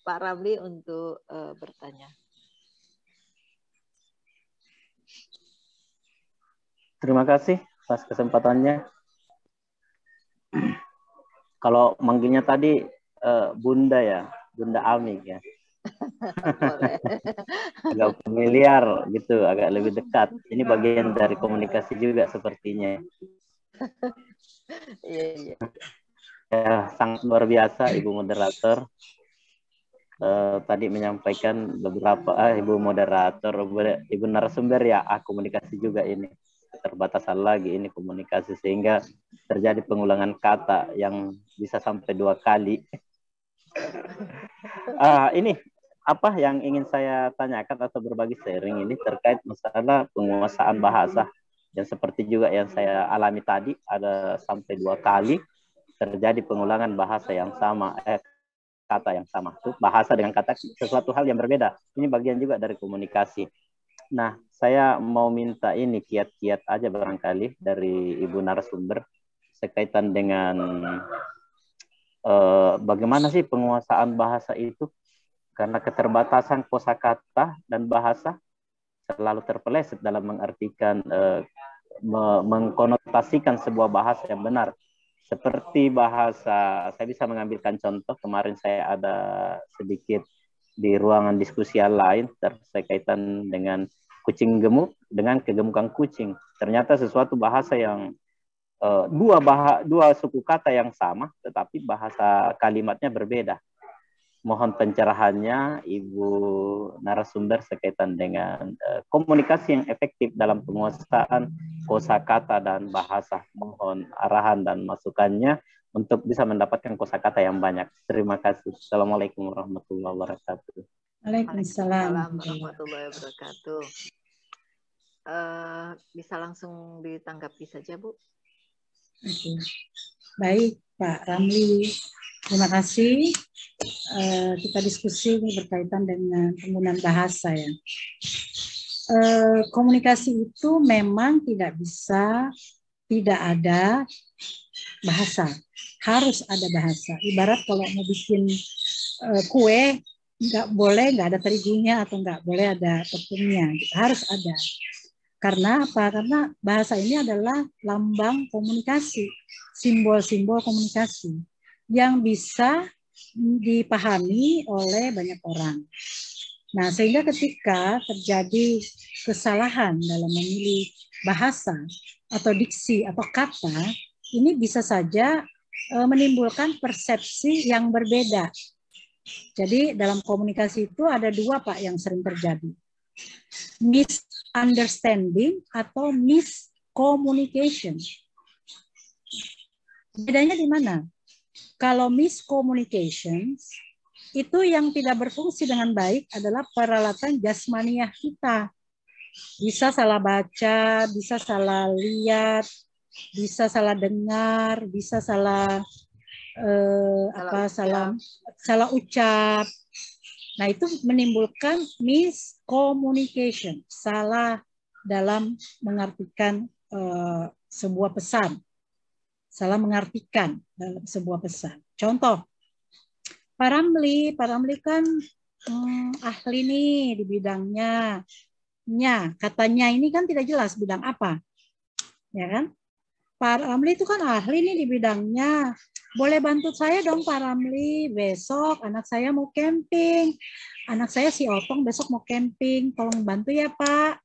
Pak Ramli untuk bertanya. Terima kasih atas kesempatannya. Kalau manggilnya tadi Bunda ya, Bunda Amik ya. Agak familiar gitu, agak lebih dekat. Ini bagian dari komunikasi juga sepertinya. Iya. Ya, sangat luar biasa Ibu moderator. Tadi menyampaikan beberapa Ibu moderator, Ibu narasumber ya, komunikasi juga ini. Keterbatasan lagi ini komunikasi sehingga terjadi pengulangan kata yang bisa sampai 2 kali. Ini apa yang ingin saya tanyakan atau berbagi sharing ini terkait masalah penguasaan bahasa, dan seperti juga yang saya alami tadi, ada sampai 2 kali terjadi pengulangan bahasa yang sama, kata yang sama. Bahasa dengan kata sesuatu hal yang berbeda. Ini bagian juga dari komunikasi. Nah, saya mau minta ini kiat-kiat aja barangkali dari Ibu narasumber sekaitan dengan bagaimana sih penguasaan bahasa itu, karena keterbatasan kosakata dan bahasa selalu terpeleset dalam mengartikan mengkonotasikan sebuah bahasa yang benar. Seperti bahasa, saya bisa mengambilkan contoh, kemarin saya ada sedikit di ruangan diskusi lain terkaitan dengan kucing gemuk dengan kegemukan kucing. Ternyata sesuatu bahasa yang dua suku kata yang sama, tetapi bahasa kalimatnya berbeda. Mohon pencerahannya Ibu narasumber sekaitan dengan komunikasi yang efektif dalam penguasaan kosakata dan bahasa. Mohon arahan dan masukannya untuk bisa mendapatkan kosakata yang banyak. Terima kasih. Assalamualaikum warahmatullahi wabarakatuh. Waalaikumsalam warahmatullahi wabarakatuh. Bisa langsung ditanggapi saja, Bu. Oke. Baik, Pak Ramli. Terima kasih. Kita diskusi ini berkaitan dengan penggunaan bahasa ya. Komunikasi itu memang tidak bisa tidak ada bahasa. Harus ada bahasa. Ibarat kalau mau bikin kue, nggak ada terigunya atau nggak boleh ada tepungnya. Harus ada. Karena apa? Karena bahasa ini adalah lambang komunikasi, simbol-simbol komunikasi yang bisa dipahami oleh banyak orang. Nah, sehingga ketika terjadi kesalahan dalam memilih bahasa atau diksi atau kata, ini bisa saja menimbulkan persepsi yang berbeda. Jadi dalam komunikasi itu ada 2, Pak, yang sering terjadi. Misunderstanding atau miscommunication. Bedanya di mana? Kalau miscommunication itu yang tidak berfungsi dengan baik adalah peralatan jasmaniah kita. Bisa salah baca, bisa salah lihat, bisa salah dengar, bisa salah salah ucap. Nah, itu menimbulkan miscommunication, salah dalam mengartikan sebuah pesan. Salah mengartikan dalam sebuah pesan. Contoh, Pak Ramli kan ahli nih di bidangnya. Katanya ini kan tidak jelas bidang apa. Ya kan? Pak Ramli itu kan ahli nih di bidangnya. Boleh bantu saya dong Pak Ramli, besok anak saya mau camping. Anak saya si Otong besok mau camping, tolong bantu ya Pak.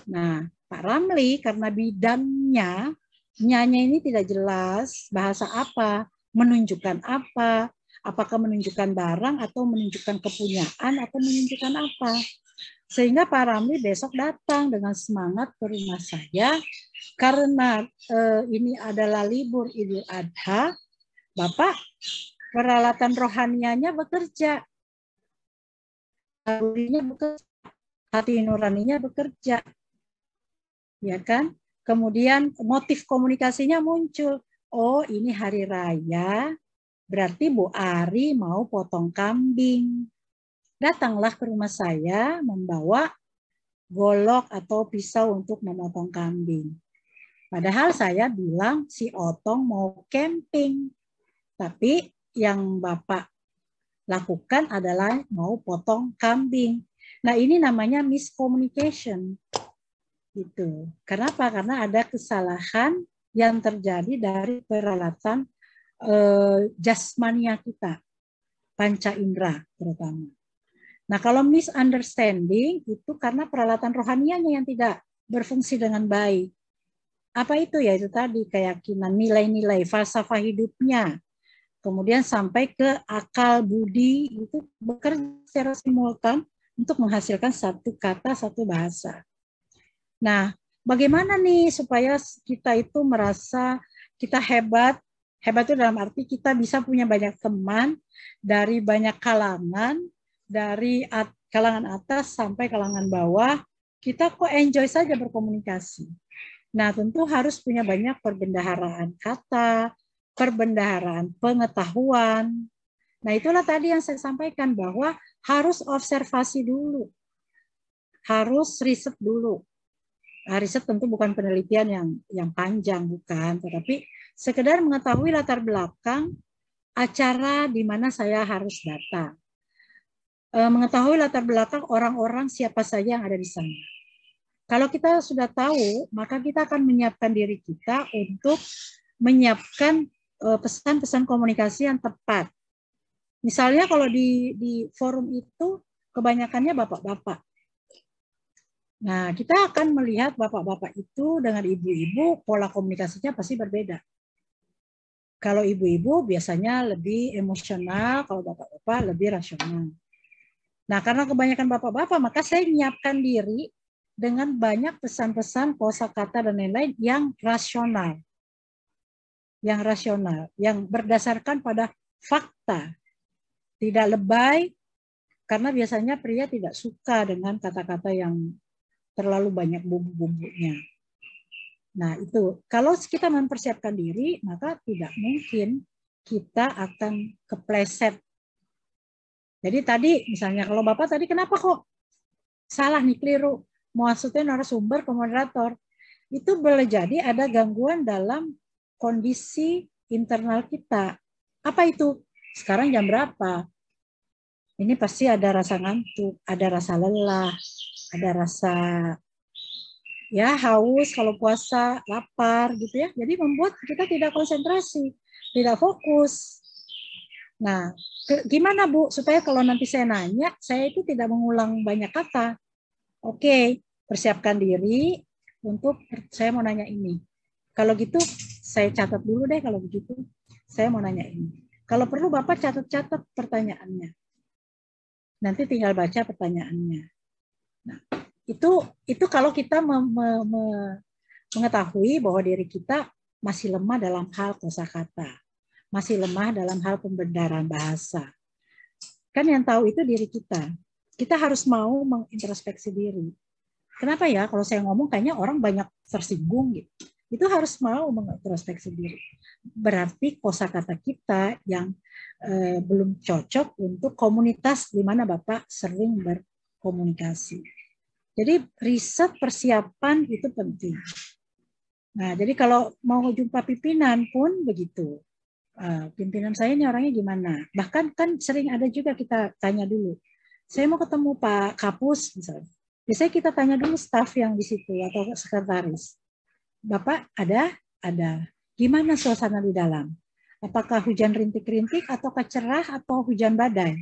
Nah, Pak Ramli karena bidangnya, nyanya ini tidak jelas bahasa apa, menunjukkan apa, Apakah menunjukkan barang atau menunjukkan kepunyaan atau menunjukkan apa? Sehingga Pak Ramli besok datang dengan semangat ke rumah saya karena ini adalah libur Idul Adha. Bapak, peralatan rohanianya bekerja, hati nuraninya bekerja, ya kan? Kemudian motif komunikasinya muncul. Oh, ini hari raya, berarti Bu Ari mau potong kambing. Datanglah ke rumah saya membawa golok atau pisau untuk memotong kambing. Padahal saya bilang si Otong mau camping. Tapi yang Bapak lakukan adalah mau potong kambing. Nah, ini namanya miscommunication. Gitu. Kenapa? Karena ada kesalahan yang terjadi dari peralatan jasmania kita, panca indera terutama. Nah, kalau misunderstanding itu karena peralatan rohanianya yang tidak berfungsi dengan baik. Apa itu? Ya itu tadi keyakinan, nilai-nilai, falsafah hidupnya. Kemudian sampai ke akal budi itu bekerja secara simultan untuk menghasilkan satu kata, satu bahasa. Nah, bagaimana nih supaya kita itu merasa kita hebat? Hebat itu dalam arti kita bisa punya banyak teman dari banyak kalangan, dari kalangan atas sampai kalangan bawah, kita kok enjoy saja berkomunikasi. Nah, tentu harus punya banyak perbendaharaan kata, perbendaharaan pengetahuan. Nah, itulah tadi yang saya sampaikan bahwa harus observasi dulu. Harus riset dulu. Nah, riset tentu bukan penelitian yang panjang, bukan. Tetapi sekedar mengetahui latar belakang acara di mana saya harus datang. Mengetahui latar belakang orang-orang siapa saja yang ada di sana. Kalau kita sudah tahu, maka kita akan menyiapkan diri kita untuk menyiapkan pesan-pesan komunikasi yang tepat. Misalnya kalau di forum itu kebanyakannya bapak-bapak. Nah, kita akan melihat bapak-bapak itu dengan ibu-ibu pola komunikasinya pasti berbeda. Kalau ibu-ibu biasanya lebih emosional, kalau bapak-bapak lebih rasional. Nah, karena kebanyakan bapak-bapak, maka saya menyiapkan diri dengan banyak pesan-pesan, kosakata dan lain-lain yang rasional. Yang rasional, yang berdasarkan pada fakta. Tidak lebay, karena biasanya pria tidak suka dengan kata-kata yang terlalu banyak bumbu-bumbunya. Nah, itu kalau kita mempersiapkan diri, maka tidak mungkin kita akan kepleset. Jadi tadi misalnya kalau Bapak tadi kenapa kok salah nih, keliru, maksudnya narasumber ke moderator, itu boleh jadi ada gangguan dalam kondisi internal kita. Apa itu? Sekarang jam berapa? Ini pasti ada rasa ngantuk, ada rasa lelah, ada rasa ya haus kalau puasa, lapar gitu ya. Jadi membuat kita tidak konsentrasi, tidak fokus. Nah, gimana Bu supaya kalau nanti saya nanya, saya itu tidak mengulang banyak kata. Oke, persiapkan diri untuk saya mau nanya ini. Kalau gitu saya catat dulu deh kalau begitu. Saya mau nanya ini. Kalau perlu Bapak catat-catat pertanyaannya. Nanti tinggal baca pertanyaannya. Nah, itu kalau kita mengetahui bahwa diri kita masih lemah dalam hal kosakata, masih lemah dalam hal pembenaran bahasa. Kan yang tahu itu diri kita. Kita harus mau mengintrospeksi diri. Kenapa ya kalau saya ngomong kayaknya orang banyak tersinggung gitu. Itu harus mau mengintrospeksi diri. Berarti kosakata kita yang belum cocok untuk komunitas di mana Bapak sering berkomunikasi. Jadi riset persiapan itu penting. Nah, jadi kalau mau jumpa pimpinan pun begitu. Pimpinan saya ini orangnya gimana? Bahkan kan sering ada juga kita tanya dulu. Saya mau ketemu Pak Kapus misalnya. Biasanya kita tanya dulu staf yang di situ atau sekretaris. Bapak ada? Ada. Gimana suasana di dalam? Apakah hujan rintik-rintik ataukah cerah atau hujan badai?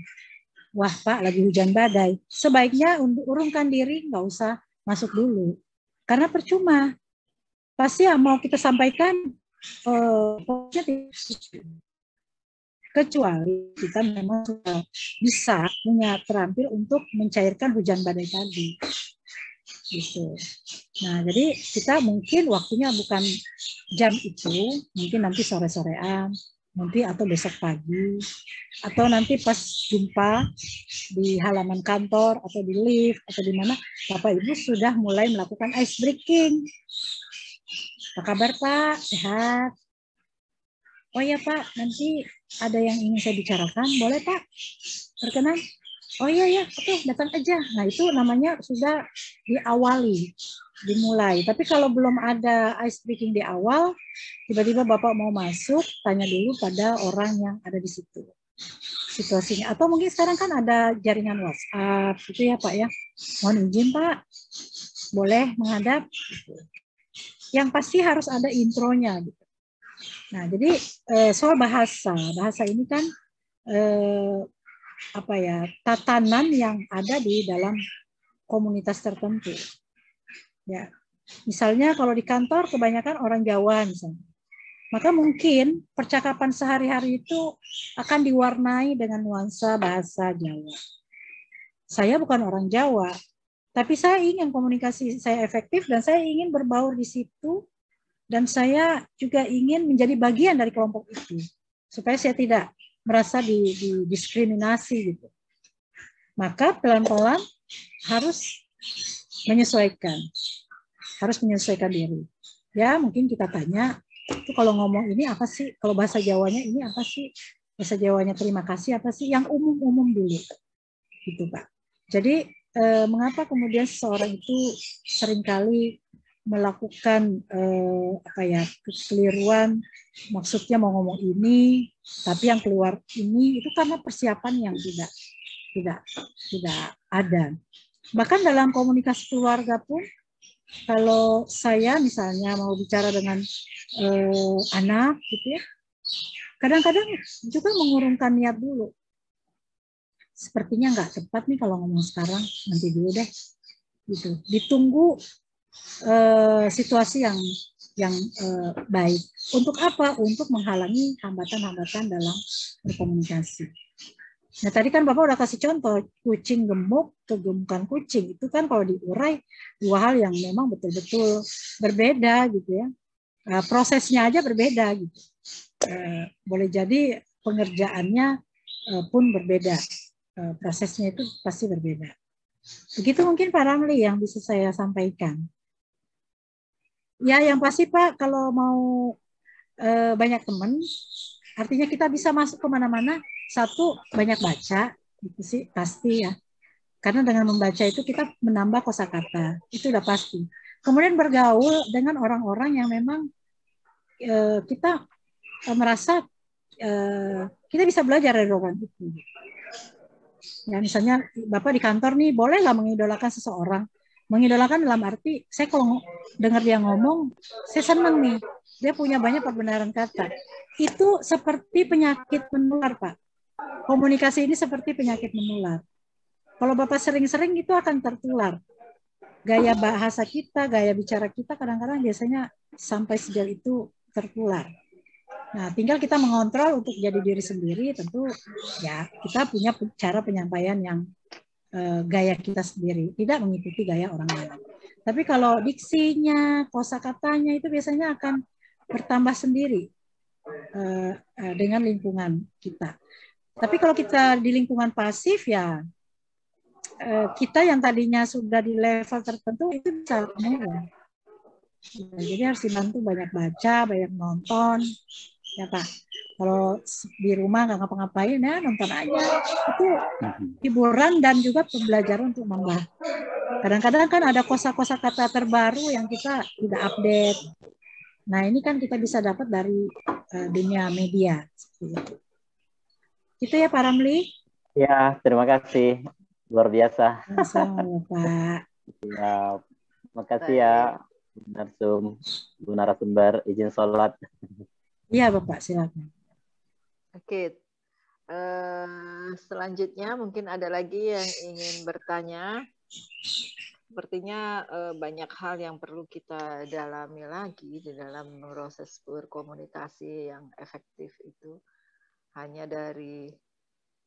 Wah Pak, lagi hujan badai. Sebaiknya urungkan diri, nggak usah masuk dulu. Karena percuma. Pasti yang mau kita sampaikan, kecuali kita memang sudah bisa punya terampil untuk mencairkan hujan badai tadi. Gitu. Nah, jadi kita mungkin waktunya bukan jam itu, mungkin nanti sore-sorean, nanti atau besok pagi, atau nanti pas jumpa di halaman kantor atau di lift atau di mana Bapak Ibu sudah mulai melakukan ice breaking. Apa kabar Pak? Sehat? Oh ya Pak, nanti ada yang ingin saya bicarakan, boleh Pak? Berkenan? Oh iya ya, oke datang aja. Nah itu namanya sudah diawali, dimulai. Tapi kalau belum ada ice breaking di awal, tiba-tiba Bapak mau masuk, tanya dulu pada orang yang ada di situ situasinya. Atau mungkin sekarang kan ada jaringan WhatsApp, gitu ya Pak ya. Mohon izin Pak, boleh menghadap. Yang pasti harus ada intronya. Gitu. Nah jadi soal bahasa ini kan apa ya, tatanan yang ada di dalam komunitas tertentu. Ya, misalnya kalau di kantor kebanyakan orang Jawa misalnya, maka mungkin percakapan sehari-hari itu akan diwarnai dengan nuansa bahasa Jawa. Saya bukan orang Jawa, tapi saya ingin komunikasi saya efektif dan saya ingin berbaur di situ dan saya juga ingin menjadi bagian dari kelompok itu supaya saya tidak merasa didiskriminasi gitu. Maka pelan-pelan harus menyesuaikan diri. Ya mungkin kita tanya, itu kalau ngomong ini apa sih? Kalau bahasa Jawanya ini apa sih? Bahasa Jawanya terima kasih apa sih? Yang umum-umum dulu, gitu Pak. Jadi mengapa kemudian seseorang itu seringkali melakukan kekeliruan, maksudnya mau ngomong ini, tapi yang keluar ini, itu karena persiapan yang tidak ada. Bahkan dalam komunikasi keluarga pun, kalau saya misalnya mau bicara dengan anak, gitu ya, kadang-kadang juga mengurungkan niat dulu. Sepertinya nggak tepat nih kalau ngomong sekarang, nanti dulu deh. Gitu. Ditunggu situasi yang baik. Untuk apa? Untuk menghalangi hambatan-hambatan dalam berkomunikasi. Nah tadi kan Bapak udah kasih contoh kucing gemuk, kegemukan kucing itu kan kalau diurai dua hal yang memang betul-betul berbeda gitu ya. Prosesnya aja berbeda gitu. Boleh jadi pengerjaannya pun berbeda. Prosesnya itu pasti berbeda. Begitu mungkin Pak Ramli yang bisa saya sampaikan. Ya yang pasti Pak kalau mau banyak teman, artinya kita bisa masuk kemana-mana. Satu, banyak baca, itu sih pasti ya. Karena dengan membaca itu kita menambah kosakata, itu udah pasti. Kemudian bergaul dengan orang-orang yang memang kita merasa kita bisa belajar dari orang itu. Ya misalnya Bapak di kantor nih, boleh nggak mengidolakan seseorang? Mengidolakan dalam arti, saya kalau dengar dia ngomong, saya senang nih. Dia punya banyak perbenaran kata. Itu seperti penyakit menular, Pak. Komunikasi ini seperti penyakit menular. Kalau Bapak sering-sering itu akan tertular. Gaya bahasa kita, gaya bicara kita kadang-kadang biasanya sampai sejauh itu tertular. Nah, tinggal kita mengontrol untuk jadi diri sendiri, tentu ya kita punya cara penyampaian yang gaya kita sendiri, tidak mengikuti gaya orang lain. Tapi kalau diksinya, kosakatanya itu biasanya akan bertambah sendiri dengan lingkungan kita. Tapi kalau kita di lingkungan pasif ya kita yang tadinya sudah di level tertentu itu bisa menurun. Jadi harus dibantu banyak baca, banyak nonton, ya Pak. Kalau di rumah nggak ngapa-ngapain ya nonton aja. Itu hiburan dan juga pembelajaran untuk menambah. Kadang-kadang kan ada kosa-kosa kata terbaru yang kita tidak update. Nah ini kan kita bisa dapat dari dunia media. Itu ya Pak Ramli. Ya, terima kasih. Luar biasa. Sama Pak. Ya, makasih ya Bu narasumber, izin sholat. Iya Bapak, silakan. Oke, selanjutnya mungkin ada lagi yang ingin bertanya. Sepertinya banyak hal yang perlu kita dalami lagi di dalam proses berkomunikasi yang efektif itu. hanya dari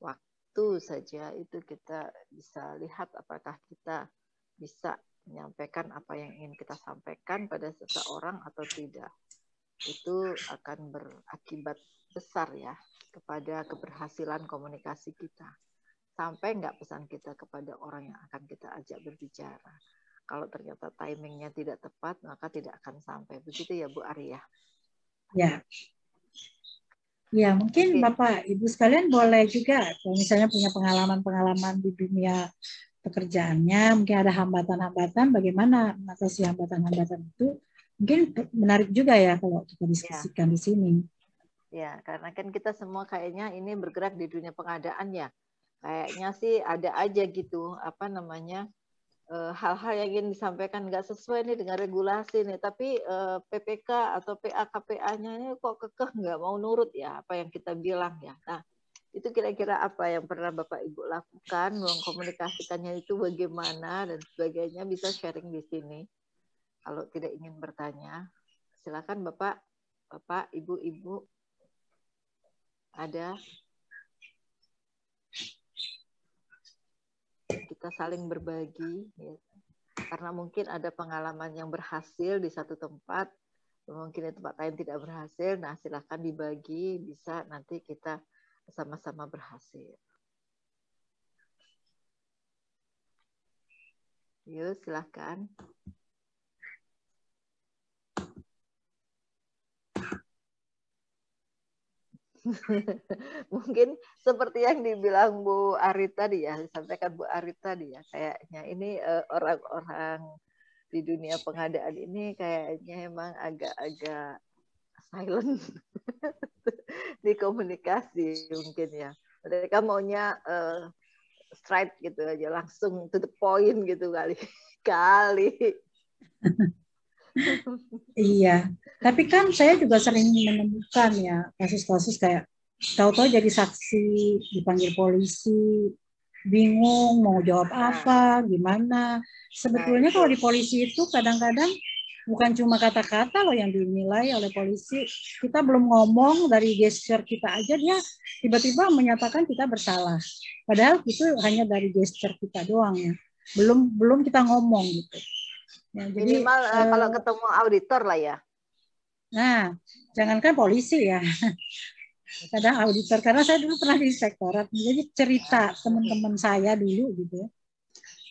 waktu saja itu kita bisa lihat apakah kita bisa menyampaikan apa yang ingin kita sampaikan pada seseorang atau tidak. Itu akan berakibat besar ya kepada keberhasilan komunikasi kita. Sampai nggak pesan kita kepada orang yang akan kita ajak berbicara. Kalau ternyata timingnya tidak tepat, maka tidak akan sampai. Begitu ya Bu Arya? Ya. Ya, mungkin Bapak Ibu sekalian boleh juga kalau misalnya punya pengalaman-pengalaman di dunia pekerjaannya, mungkin ada hambatan-hambatan, bagaimana mengatasi hambatan-hambatan itu, mungkin menarik juga ya kalau kita diskusikan di sini. Ya, karena kan kita semua kayaknya ini bergerak di dunia pengadaan ya. Kayaknya sih ada aja gitu, apa namanya, hal-hal yang ingin disampaikan nggak sesuai nih dengan regulasi nih, tapi PPK atau PA-KPA-nya ini kok kekeh nggak mau nurut ya apa yang kita bilang ya. Nah, itu kira-kira apa yang pernah Bapak Ibu lakukan, mengkomunikasikannya itu bagaimana dan sebagainya, bisa sharing di sini. Kalau tidak ingin bertanya, silakan Bapak, Ibu, ada. Kita saling berbagi, ya. Karena mungkin ada pengalaman yang berhasil di satu tempat, mungkin di tempat lain tidak berhasil. Nah, silakan dibagi, bisa nanti kita sama-sama berhasil. Yuk, silakan. Mungkin seperti yang dibilang Bu Ari tadi ya, disampaikan Bu Ari tadi ya, kayaknya ini orang-orang di dunia pengadaan ini kayaknya emang agak-agak silent di komunikasi mungkin ya. Mereka maunya straight gitu aja, langsung to the point gitu kali. Iya, tapi kan saya juga sering menemukan ya kasus-kasus kayak tahu-tahu jadi saksi, dipanggil polisi, bingung mau jawab apa, gimana. Sebetulnya kalau di polisi itu kadang-kadang bukan cuma kata-kata loh yang dinilai oleh polisi. Kita belum ngomong, dari gesture kita aja dia tiba-tiba menyatakan kita bersalah. Padahal itu hanya dari gesture kita doang ya. Belum kita ngomong gitu. Ya, jadi, minimal kalau ketemu auditor lah ya. Nah, jangankan polisi ya. Kadang auditor, karena saya dulu pernah di inspektorat. Jadi cerita teman-teman saya dulu gitu ya.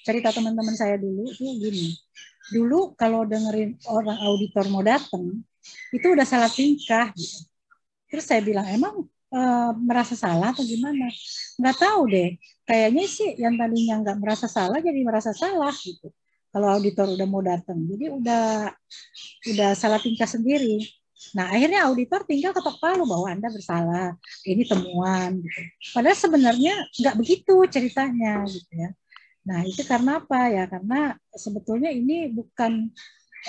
Cerita teman-teman saya dulu itu gini. Dulu kalau dengerin orang auditor mau datang, itu udah salah tingkah gitu. Terus saya bilang, emang merasa salah atau gimana? Nggak tahu deh. Kayaknya sih yang tadinya nggak merasa salah jadi merasa salah gitu. Kalau auditor udah mau datang, jadi udah salah tingkah sendiri. Nah, akhirnya auditor tinggal ketok palu bahwa Anda bersalah, ini temuan gitu. Padahal sebenarnya nggak begitu ceritanya gitu ya. Nah, itu karena apa ya? Karena sebetulnya ini bukan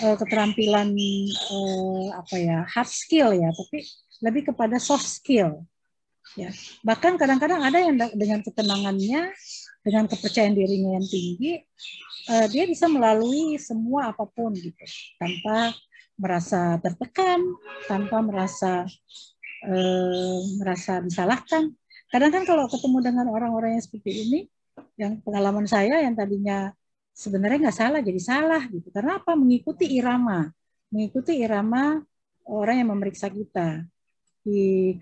keterampilan hard skill ya, tapi lebih kepada soft skill. Ya. Bahkan kadang-kadang ada yang dengan ketenangannya, dengan kepercayaan dirinya yang tinggi, dia bisa melalui semua apapun gitu, tanpa merasa tertekan, tanpa merasa disalahkan. Kadang kan kalau ketemu dengan orang-orang yang seperti ini, yang pengalaman saya yang tadinya sebenarnya nggak salah jadi salah gitu. Karena apa? Mengikuti irama orang yang memeriksa kita. Di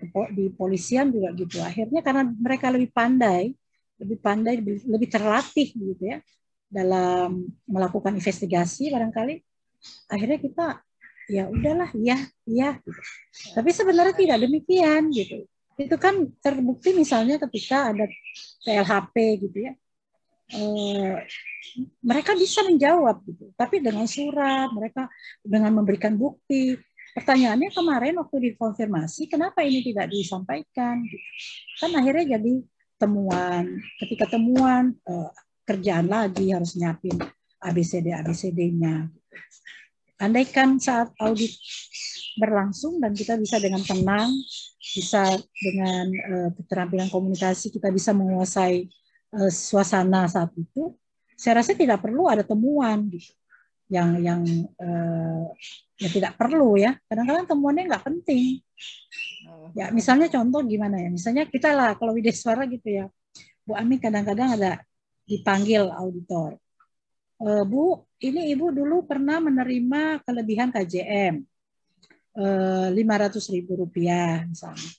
polisian juga gitu. Akhirnya karena mereka lebih pandai, lebih terlatih gitu ya dalam melakukan investigasi barangkali, akhirnya kita ya udahlah ya gitu. Tapi sebenarnya tidak demikian gitu. Itu kan terbukti misalnya ketika ada PLHP gitu ya, mereka bisa menjawab gitu, tapi dengan surat, mereka dengan memberikan bukti. Pertanyaannya kemarin waktu dikonfirmasi, kenapa ini tidak disampaikan? Kan akhirnya jadi temuan. Ketika temuan, kerjaan lagi harus nyiapin ABCD-nya. Andaikan saat audit berlangsung dan kita bisa dengan tenang, bisa dengan keterampilan komunikasi, kita bisa menguasai suasana saat itu, saya rasa tidak perlu ada temuan gitu. ya tidak perlu ya. Kadang-kadang temuannya nggak penting. Ya misalnya contoh gimana ya? Misalnya kita lah kalau Wideswara gitu ya, Bu Ami kadang-kadang ada dipanggil auditor. Bu, ini Ibu dulu pernah menerima kelebihan KJM 500.000 rupiah misalnya.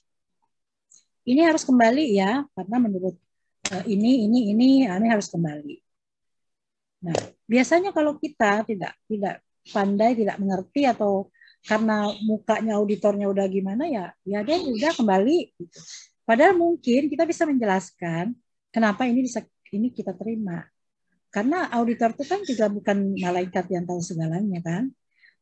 Ini harus kembali ya, karena menurut ini harus kembali. Nah, biasanya kalau kita tidak pandai, tidak mengerti atau karena mukanya auditornya udah gimana ya dia udah kembali gitu. Padahal mungkin kita bisa menjelaskan kenapa ini kita terima. Karena auditor itu kan juga bukan malaikat yang tahu segalanya kan.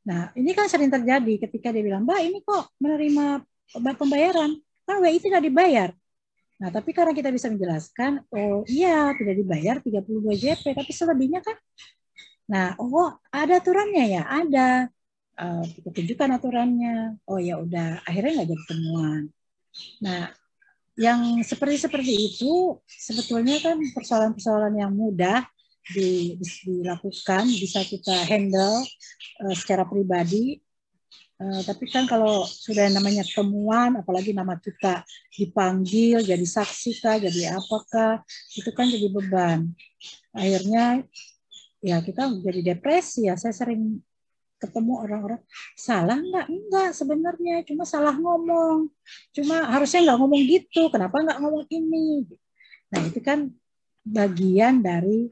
Nah, ini kan sering terjadi ketika dia bilang, "Mbak, ini kok menerima pembayaran, kan WI tidak dibayar." Nah, tapi karena kita bisa menjelaskan, oh iya tidak dibayar 32 JP, tapi selebihnya kan. Nah, oh ada aturannya ya, ada. Kita tunjukkan aturannya. Oh ya udah, akhirnya nggak jadi temuan. Nah, yang seperti itu sebetulnya kan persoalan-persoalan yang mudah dilakukan, bisa kita handle secara pribadi. Tapi kan kalau sudah namanya temuan, apalagi nama kita dipanggil jadi saksi kah, jadi apakah, itu kan jadi beban. Akhirnya ya kita jadi depresi ya. Saya sering ketemu orang-orang, salah enggak sebenarnya, cuma salah ngomong, cuma harusnya nggak ngomong gitu, kenapa nggak ngomong ini. Nah itu kan bagian dari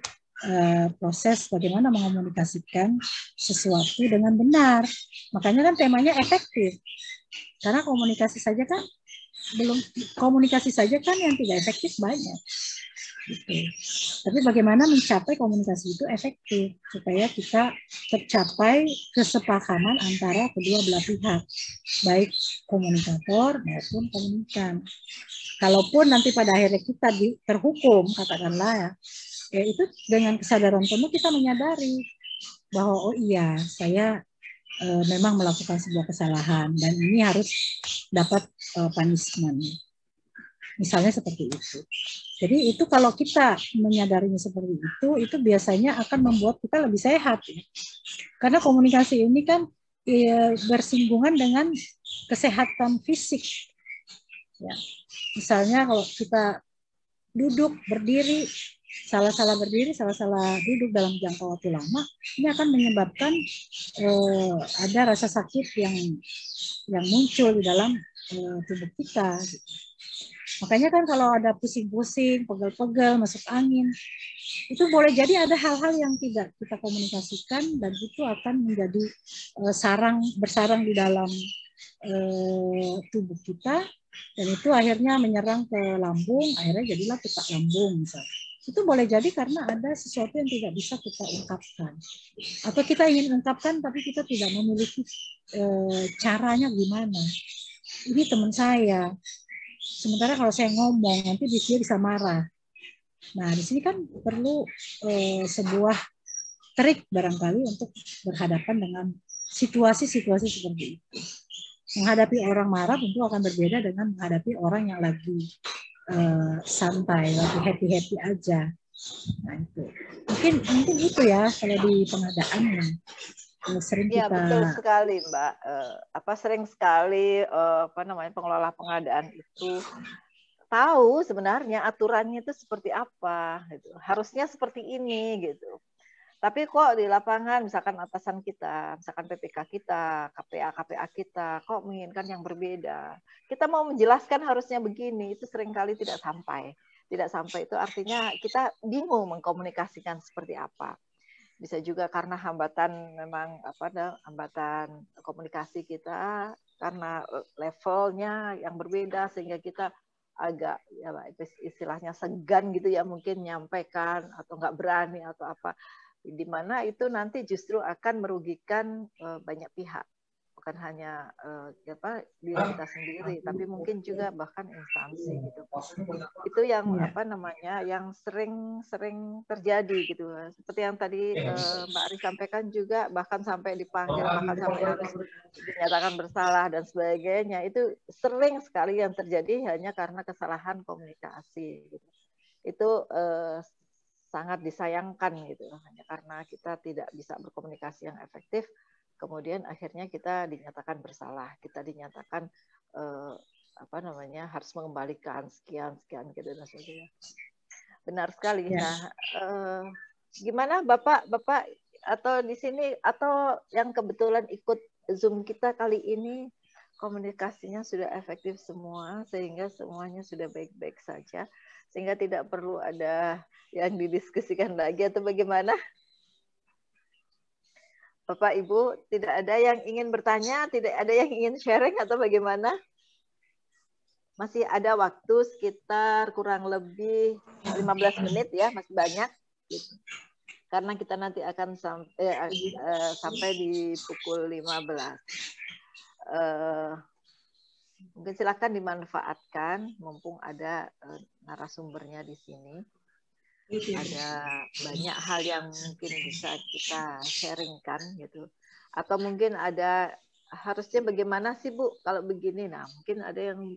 proses bagaimana mengomunikasikan sesuatu dengan benar. Makanya kan temanya efektif, karena komunikasi saja kan yang tidak efektif banyak. Gitu. Tapi bagaimana mencapai komunikasi itu efektif supaya kita tercapai kesepakaman antara kedua belah pihak, baik komunikator maupun komunikan. Kalaupun nanti pada akhirnya kita terhukum, katakanlah ya itu dengan kesadaran penuh kita menyadari bahwa oh iya saya memang melakukan sebuah kesalahan dan ini harus dapat punishment. Misalnya seperti itu. Jadi itu kalau kita menyadarinya seperti itu biasanya akan membuat kita lebih sehat. Ya. Karena komunikasi ini kan bersinggungan dengan kesehatan fisik. Ya. Misalnya kalau kita duduk, berdiri, salah-salah berdiri, salah-salah duduk dalam jangka waktu lama, ini akan menyebabkan ada rasa sakit yang muncul di dalam tubuh kita. Gitu. Makanya kan kalau ada pusing-pusing, pegel-pegel, masuk angin, itu boleh jadi ada hal-hal yang tidak kita komunikasikan dan itu akan menjadi bersarang di dalam tubuh kita dan itu akhirnya menyerang ke lambung, akhirnya jadilah pecah lambung misalnya. Itu boleh jadi karena ada sesuatu yang tidak bisa kita ungkapkan. Atau kita ingin ungkapkan tapi kita tidak memiliki caranya gimana. Ini teman saya. Sementara kalau saya ngomong, nanti dia bisa marah. Nah, di sini kan perlu sebuah trik barangkali untuk berhadapan dengan situasi-situasi seperti itu. Menghadapi orang marah tentu akan berbeda dengan menghadapi orang yang lagi santai, lagi happy-happy aja. Nah, itu. Mungkin itu ya kalau di pengadaan sering ya, kita. Betul sekali, Mbak. Sering sekali pengelola pengadaan itu tahu sebenarnya aturannya itu seperti apa, gitu. Harusnya seperti ini, gitu. Tapi kok di lapangan, misalkan atasan kita, misalkan PPK kita, KPA kita, kok menginginkan yang berbeda. Kita mau menjelaskan harusnya begini, itu seringkali tidak sampai. Tidak sampai itu artinya kita bingung mengkomunikasikan seperti apa. Bisa juga karena hambatan hambatan komunikasi kita karena levelnya yang berbeda sehingga kita agak istilahnya segan gitu ya mungkin menyampaikan atau nggak berani atau apa, di mana itu nanti justru akan merugikan banyak pihak, bukan hanya diri kita sendiri tapi mungkin juga bahkan instansi gitu. Itu yang yang sering terjadi gitu. Seperti yang tadi Mbak Ari sampaikan juga, bahkan sampai dipanggil, bahkan sampai harus dinyatakan bersalah dan sebagainya. Itu sering sekali yang terjadi hanya karena kesalahan komunikasi. Gitu. Itu sangat disayangkan gitu. Hanya karena kita tidak bisa berkomunikasi yang efektif, kemudian akhirnya kita dinyatakan bersalah, kita dinyatakan harus mengembalikan sekian gitu dan sebagainya. Benar sekali. Ya. Nah, gimana Bapak atau di sini atau yang kebetulan ikut Zoom kita kali ini komunikasinya sudah efektif semua sehingga semuanya sudah baik-baik saja sehingga tidak perlu ada yang didiskusikan lagi atau bagaimana? Bapak Ibu, tidak ada yang ingin bertanya, tidak ada yang ingin sharing atau bagaimana? Masih ada waktu sekitar kurang lebih 15 menit ya, masih banyak. Karena kita nanti akan sampai di pukul 15. Mungkin silakan dimanfaatkan, mumpung ada narasumbernya di sini. Ada banyak hal yang mungkin bisa kita sharingkan gitu. Atau mungkin ada harusnya bagaimana sih Bu kalau begini? Nah, mungkin ada yang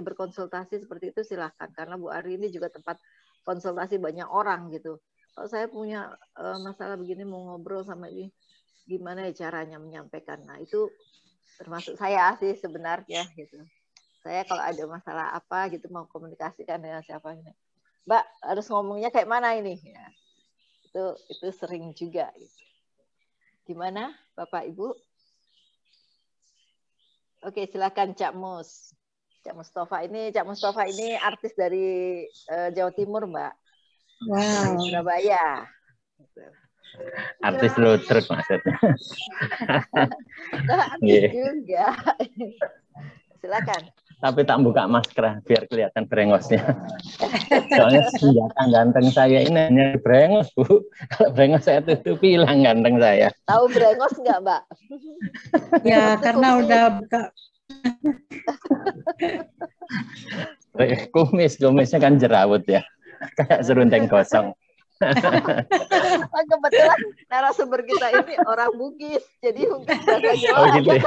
berkonsultasi seperti itu silahkan. Karena Bu Ari ini juga tempat konsultasi banyak orang gitu. Kalau saya punya masalah begini mau ngobrol sama ini, gimana ya caranya menyampaikan? Nah, itu termasuk saya sih sebenarnya gitu. Saya kalau ada masalah apa gitu mau komunikasikan dengan siapa ini. Mbak harus ngomongnya kayak mana ini? Ya, itu sering juga. Gitu. Gimana Bapak Ibu? Oke, silakan Cak Mus. Cak Mustafa ini artis dari Jawa Timur, Mbak. Wow. Dari Surabaya. Artis road trip maksudnya. Artis juga. Silakan. Tapi tak buka masker biar kelihatan brengosnya. Soalnya senjata ganteng saya ini hanya brengos, Bu. Kalau brengos saya tutup hilang ganteng saya. Tahu brengos nggak, Mbak? Ya, karena udah buka. Kumisnya kan jerawat ya. Kayak serundeng gosong. Kebetulan narasumber kita ini orang Bugis, jadi mungkin bahasa Jawa gitu ya?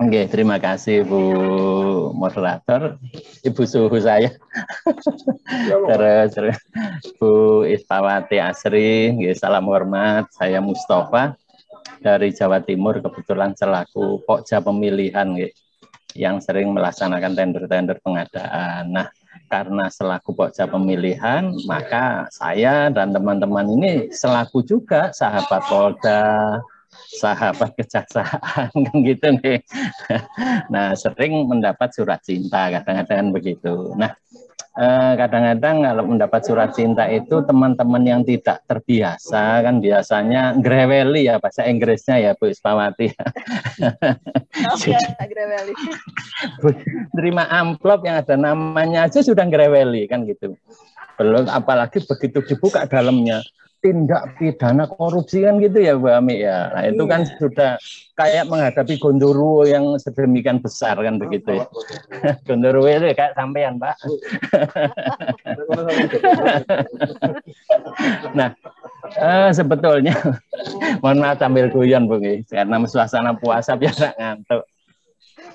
Oke, terima kasih Bu moderator, Ibu suhu saya. Terus Bu Ispawati Asri, salam hormat. Saya Mustafa dari Jawa Timur, kebetulan selaku Pokja pemilihan yang sering melaksanakan tender-tender pengadaan. Nah, karena selaku Pokja pemilihan, maka saya dan teman-teman ini selaku juga sahabat Polda, sahabat kejaksaan, kan gitu nih. Nah, sering mendapat surat cinta, kadang-kadang begitu. Nah, kadang-kadang kalau mendapat surat cinta itu teman-teman yang tidak terbiasa kan biasanya greweli ya bahasa Inggrisnya ya Bu Ispawati. Greweli. Terima amplop yang ada namanya aja sudah greweli kan gitu. Belum apalagi begitu dibuka dalamnya tindak pidana korupsi kan gitu ya Bu Ami ya. Nah itu kan sudah kayak menghadapi gondoruo yang sedemikian besar kan begitu ya. Gondoruo itu kayak sampean Pak. Nah sebetulnya mohon maaf sambil guyon Bu karena suasana puasa biasa ngantuk.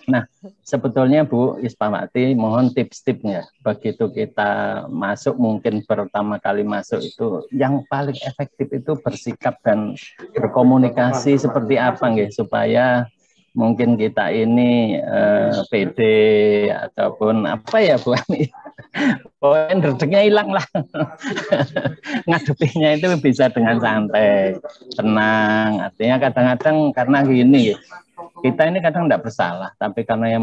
Nah, sebetulnya Bu Ispawati, mohon tips-tipsnya. Begitu kita masuk, mungkin pertama kali masuk itu, yang paling efektif itu bersikap dan berkomunikasi seperti apa, nggih, supaya mungkin kita ini pede ataupun apa ya Bu Ami. Pokoknya redeknya hilang lah. Ngadepinya itu bisa dengan santai, tenang. Artinya kadang-kadang karena gini, kita ini kadang tidak bersalah, tapi karena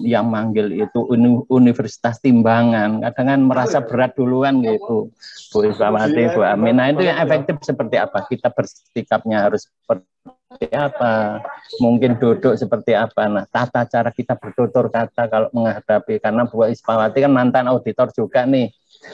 yang manggil itu Universitas Timbangan, kadang kan merasa berat duluan gitu, Bu Ispawati, Bu Ami. Nah itu yang efektif seperti apa? Kita bersikapnya harus seperti apa? Mungkin duduk seperti apa? Nah tata cara kita bertutur kata kalau menghadapi, karena Bu Ispawati kan mantan auditor juga nih.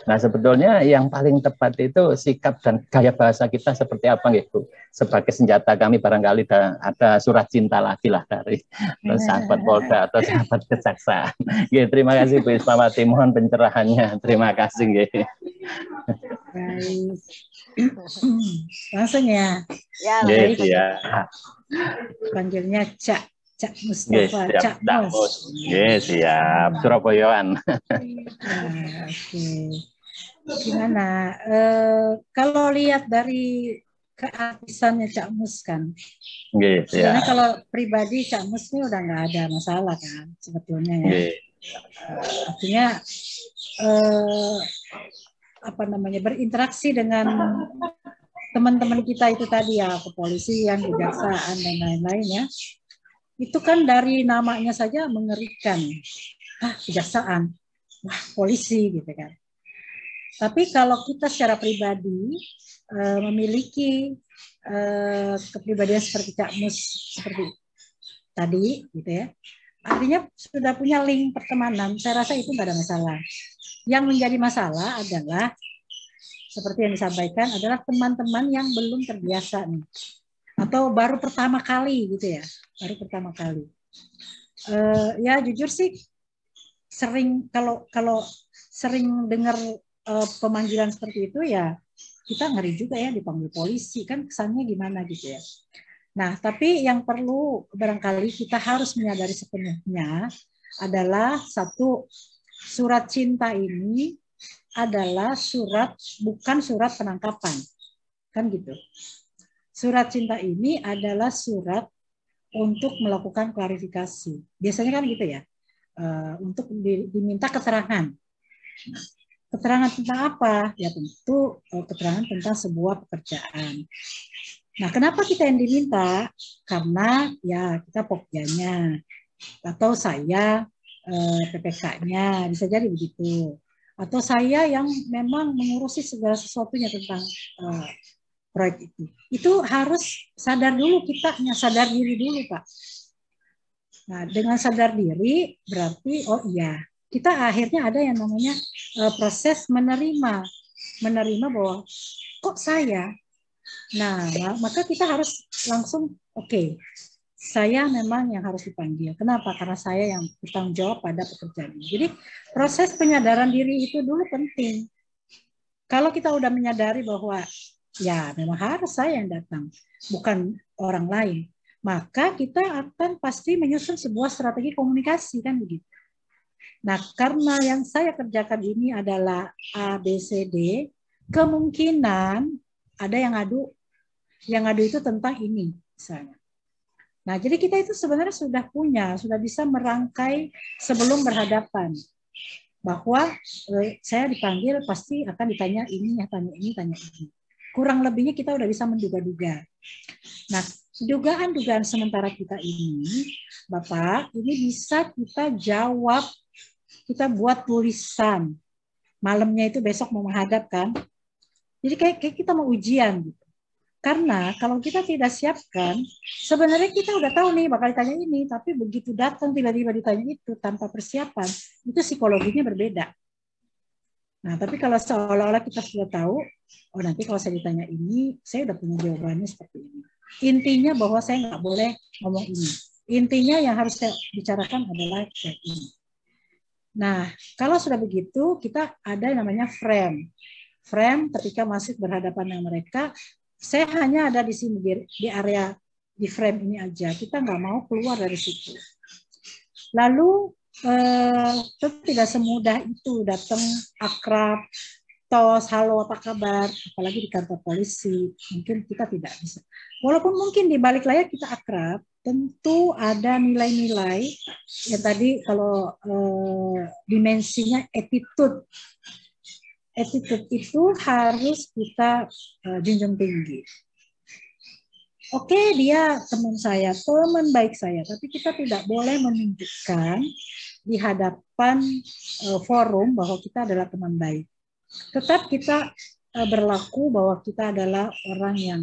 Nah sebetulnya yang paling tepat itu sikap dan gaya bahasa kita seperti apa gitu. Sebagai senjata kami barangkali ada surat cinta lagi lah dari sahabat Polda atau sahabat kejaksaan. Ya, terima kasih Bu Ispawati, mohon pencerahannya. Terima kasih. Baik. Langsung ya. Ya, yes, ya. Panggilnya Cak. Cak Mustafa, Cak Mus. Siap, Surabayaan. Oke. Gimana? Kalau lihat dari keartisannya Cak Mus kan, sebenarnya kalau pribadi Cak Mus ini udah nggak ada masalah kan sebetulnya ya. Artinya apa namanya, berinteraksi dengan teman-teman kita itu tadi ya, kepolisian, kejaksaan dan lain-lain ya. Itu kan dari namanya saja mengerikan. Kejaksaan, polisi gitu kan. Tapi kalau kita secara pribadi memiliki kepribadian seperti Cak Mus seperti tadi gitu ya, artinya sudah punya link pertemanan, saya rasa itu nggak ada masalah. Yang menjadi masalah adalah seperti yang disampaikan adalah teman-teman yang belum terbiasa nih, atau baru pertama kali gitu ya, baru pertama kali. Ya jujur sih sering kalau sering dengar pemanggilan seperti itu ya kita ngeri juga ya dipanggil polisi, kan kesannya gimana gitu ya. Nah tapi yang perlu barangkali kita harus menyadari sepenuhnya adalah satu, surat cinta ini adalah surat, bukan surat penangkapan kan gitu. Surat cinta ini adalah surat untuk melakukan klarifikasi, biasanya kan gitu ya, untuk diminta keterangan. Keterangan tentang apa? Ya tentu keterangan tentang sebuah pekerjaan. Nah, kenapa kita yang diminta? Karena ya kita pokjanya, atau saya PPK-nya, bisa jadi begitu. Atau saya yang memang mengurusi segala sesuatunya tentang proyek itu. Itu harus sadar dulu, kita sadar diri dulu, Pak. Nah, dengan sadar diri berarti oh iya, kita akhirnya ada yang namanya proses menerima bahwa kok saya. Nah, maka kita harus langsung oke, saya memang yang harus dipanggil. Kenapa? Karena saya yang bertanggung jawab pada pekerjaan ini. Jadi proses penyadaran diri itu dulu penting. Kalau kita udah menyadari bahwa ya memang harus saya yang datang, bukan orang lain, maka kita akan pasti menyusun sebuah strategi komunikasi kan begitu. Nah, karena yang saya kerjakan ini adalah A, B, C, D, kemungkinan ada yang ngadu. Yang ngadu itu tentang ini, misalnya. Nah, jadi kita itu sebenarnya sudah bisa merangkai sebelum berhadapan. Bahwa saya dipanggil pasti akan ditanya ini, tanya ini. Kurang lebihnya kita udah bisa menduga-duga. Nah, dugaan-dugaan sementara kita ini, Bapak, ini bisa kita jawab. Kita buat tulisan. Malamnya itu besok mau menghadap kan. Jadi kayak kita mau ujian gitu. Karena kalau kita tidak siapkan, sebenarnya kita udah tahu nih bakal ditanya ini, tapi begitu datang tiba-tiba ditanya itu tanpa persiapan, itu psikologinya berbeda. Nah, tapi kalau seolah-olah kita sudah tahu, oh nanti kalau saya ditanya ini, saya udah punya jawabannya seperti ini. Intinya bahwa saya nggak boleh ngomong ini. Intinya yang harus saya bicarakan adalah ini. Nah, kalau sudah begitu, kita ada yang namanya frame. Frame ketika masih berhadapan dengan mereka, saya hanya ada di sini, di area di frame ini aja. Kita nggak mau keluar dari situ. Lalu, tidak semudah itu datang akrab, tos, halo apa kabar, apalagi di kantor polisi. Mungkin kita tidak bisa. Walaupun mungkin di balik layar kita akrab, tentu ada nilai-nilai yang tadi kalau dimensinya attitude. Attitude itu harus kita junjung tinggi. Oke, dia teman saya, teman baik saya, tapi kita tidak boleh menunjukkan di hadapan forum bahwa kita adalah teman baik. Tetap kita berlaku bahwa kita adalah orang yang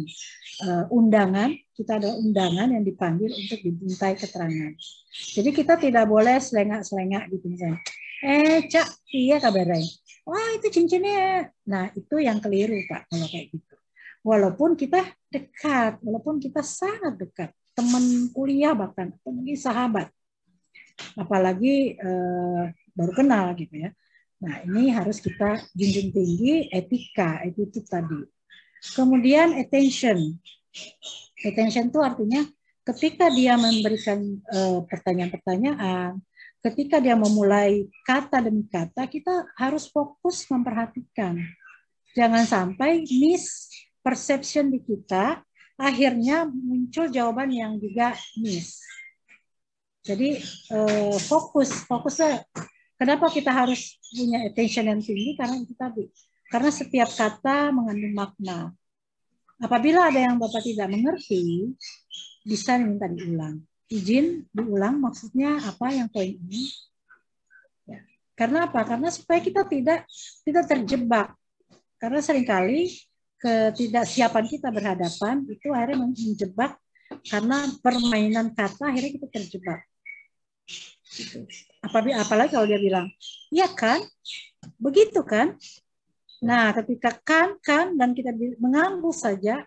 undangan, kita adalah undangan yang dipanggil untuk dimintai keterangan. Jadi kita tidak boleh selengak-selengak gitu misalnya. Cak, iya kabarnya. Wah itu cincinnya. Nah itu yang keliru Pak kalau kayak gitu. Walaupun kita dekat, walaupun kita sangat dekat, teman kuliah bahkan, atau mungkin sahabat, apalagi baru kenal gitu ya. Nah ini harus kita junjung tinggi etika, attitude tadi. Kemudian attention. Attention itu artinya ketika dia memberikan pertanyaan-pertanyaan, ketika dia memulai kata demi kata, kita harus fokus memperhatikan. Jangan sampai misperception di kita, akhirnya muncul jawaban yang juga miss. Jadi fokusnya. Kenapa kita harus punya attention yang tinggi? Karena itu tadi. Karena setiap kata mengandung makna. Apabila ada yang Bapak tidak mengerti, bisa diminta diulang. Izin diulang maksudnya apa yang poin ini? Ya. Karena apa? Karena supaya kita tidak terjebak. Karena seringkali ketidaksiapan kita berhadapan itu akhirnya menjebak karena permainan kata akhirnya kita terjebak. Gitu. Apalagi kalau dia bilang, iya kan, begitu kan. Nah, ketika kan dan kita mengangguk saja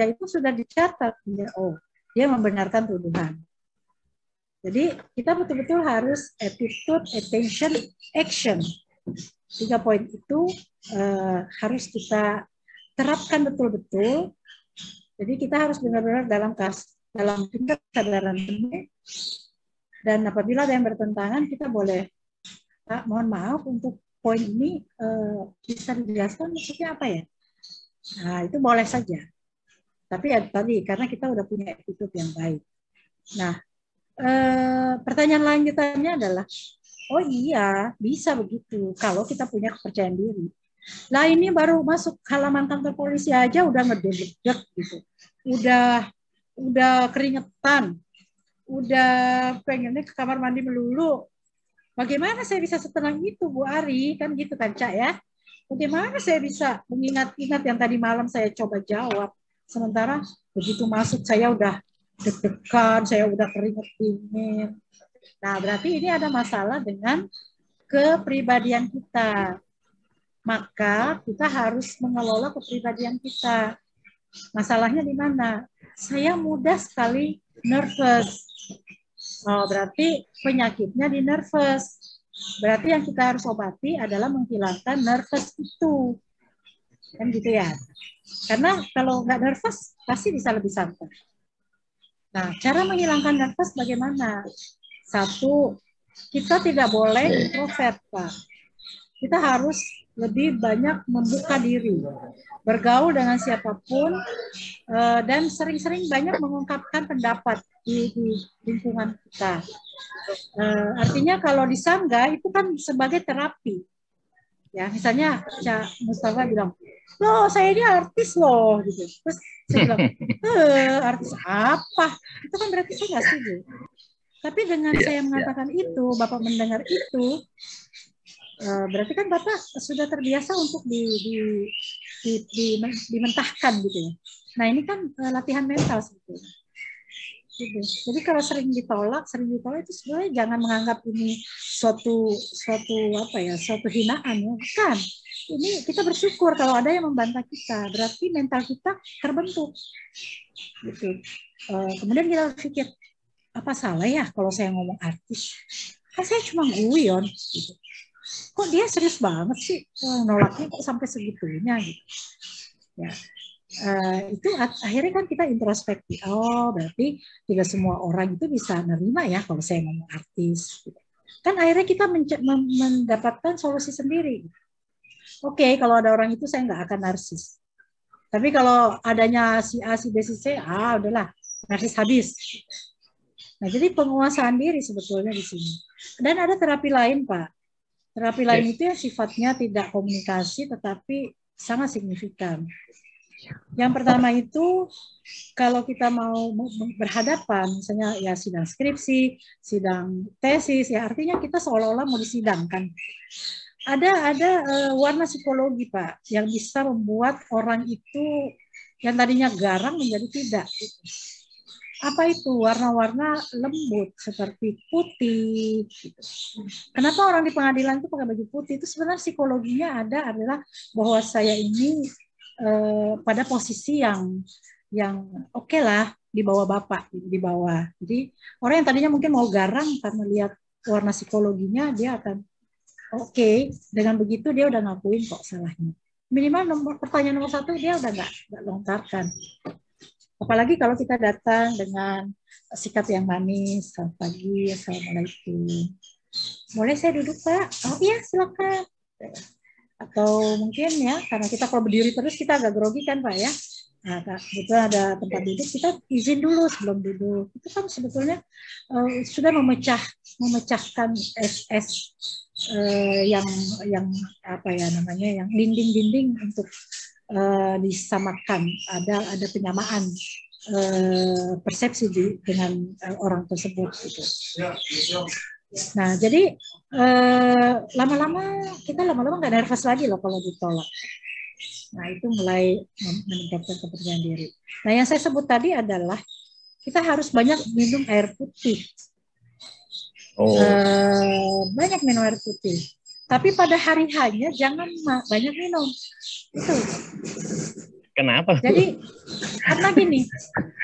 itu sudah dicatat. Oh, dia membenarkan tuduhan. Jadi kita betul-betul harus attitude, attention, action. 3 poin itu harus kita terapkan betul-betul. Jadi kita harus benar-benar dalam tingkat kesadaran penuh. Dan apabila ada yang bertentangan, kita boleh, Pak, mohon maaf untuk poin ini bisa dijelaskan maksudnya apa ya? Nah, itu boleh saja. Tapi ya tadi, karena kita udah punya attitude yang baik. Nah, pertanyaan lanjutannya adalah, oh iya, bisa begitu kalau kita punya kepercayaan diri. Lah ini baru masuk halaman kantor polisi aja udah ngedeg-deg gitu. Udah keringetan. Udah pengennya ke kamar mandi melulu. Bagaimana saya bisa setenang itu, Bu Ari? Kan gitu kan, Cak ya? Bagaimana saya bisa mengingat-ingat yang tadi malam saya coba jawab. Sementara begitu masuk saya udah deg-degan, saya udah keringet dingin. Nah, berarti ini ada masalah dengan kepribadian kita. Maka kita harus mengelola kepribadian kita. Masalahnya di mana? Saya mudah sekali nervous. Oh, berarti penyakitnya di nervous. Berarti yang kita harus obati adalah menghilangkan nervous itu. Kan gitu ya. Karena kalau nggak nervous, pasti bisa lebih santai. Nah, cara menghilangkan nervous bagaimana? 1, kita tidak boleh introvert, Pak. Kita harus lebih banyak membuka diri. Bergaul dengan siapapun, dan sering-sering banyak mengungkapkan pendapat di lingkungan kita. Artinya kalau di Sangga itu kan sebagai terapi. Ya, misalnya Cak Mustafa bilang, loh saya ini artis loh, gitu. Terus saya bilang, artis apa? Itu kan berarti saya nggak setuju. Tapi dengan saya mengatakan itu, Bapak mendengar itu, berarti kan Bapak sudah terbiasa untuk dimentahkan gitu ya. Nah ini kan latihan mental sebetulnya. Gitu. Jadi kalau sering ditolak itu sebenarnya jangan menganggap ini suatu hinaan ya. Bukan. Ini kita bersyukur kalau ada yang membantah kita, berarti mental kita terbentuk. Gitu. Kemudian kita berpikir, apa salah ya kalau saya ngomong artis? Kan saya cuma guyon. Gitu. Kok dia serius banget sih nolaknya kok sampai segitunya gitu. Ya. Itu akhirnya kan kita introspeksi. Oh, berarti tidak semua orang itu bisa nerima ya kalau saya ngomong artis. Kan akhirnya kita mendapatkan solusi sendiri. Oke, kalau ada orang itu saya nggak akan narsis. Tapi kalau adanya si A, si B, si C, udahlah, narsis habis. Nah, jadi penguasaan diri sebetulnya di sini. Dan ada terapi lain, Pak. Terapi lain itu yang sifatnya tidak komunikasi, tetapi sangat signifikan. Yang pertama itu kalau kita mau berhadapan, misalnya ya sidang skripsi, sidang tesis, ya artinya kita seolah-olah mau disidangkan. Ada warna psikologi Pak yang bisa membuat orang itu yang tadinya garang menjadi tidak. Apa itu? Warna-warna lembut seperti putih. Kenapa orang di pengadilan itu pakai baju putih? Itu sebenarnya psikologinya adalah bahwa saya ini pada posisi yang oke lah di bawah Bapak, di bawah. Jadi orang yang tadinya mungkin mau garang karena lihat warna psikologinya, dia akan oke. Dengan begitu dia udah ngakuin kok salahnya. Minimal pertanyaan nomor 1 dia udah nggak lontarkan. Apalagi kalau kita datang dengan sikap yang manis, selamat pagi, assalamualaikum. Boleh saya duduk Pak? Oh iya silakan. Atau mungkin ya karena kita kalau berdiri terus kita agak grogi kan Pak ya. Nah, betul ada tempat duduk kita izin dulu sebelum duduk. Itu kan sebetulnya sudah memecahkan es yang apa ya namanya yang dinding-dinding untuk disamakan ada penyamaan persepsi dengan orang tersebut gitu. Nah jadi lama-lama nggak nervous lagi loh kalau ditolak. Nah itu mulai meningkatkan kepercayaan diri. Nah yang saya sebut tadi adalah kita harus banyak minum air putih. Banyak minum air putih. Tapi pada hari hanya jangan banyak minum. Itu. Kenapa? Jadi karena gini,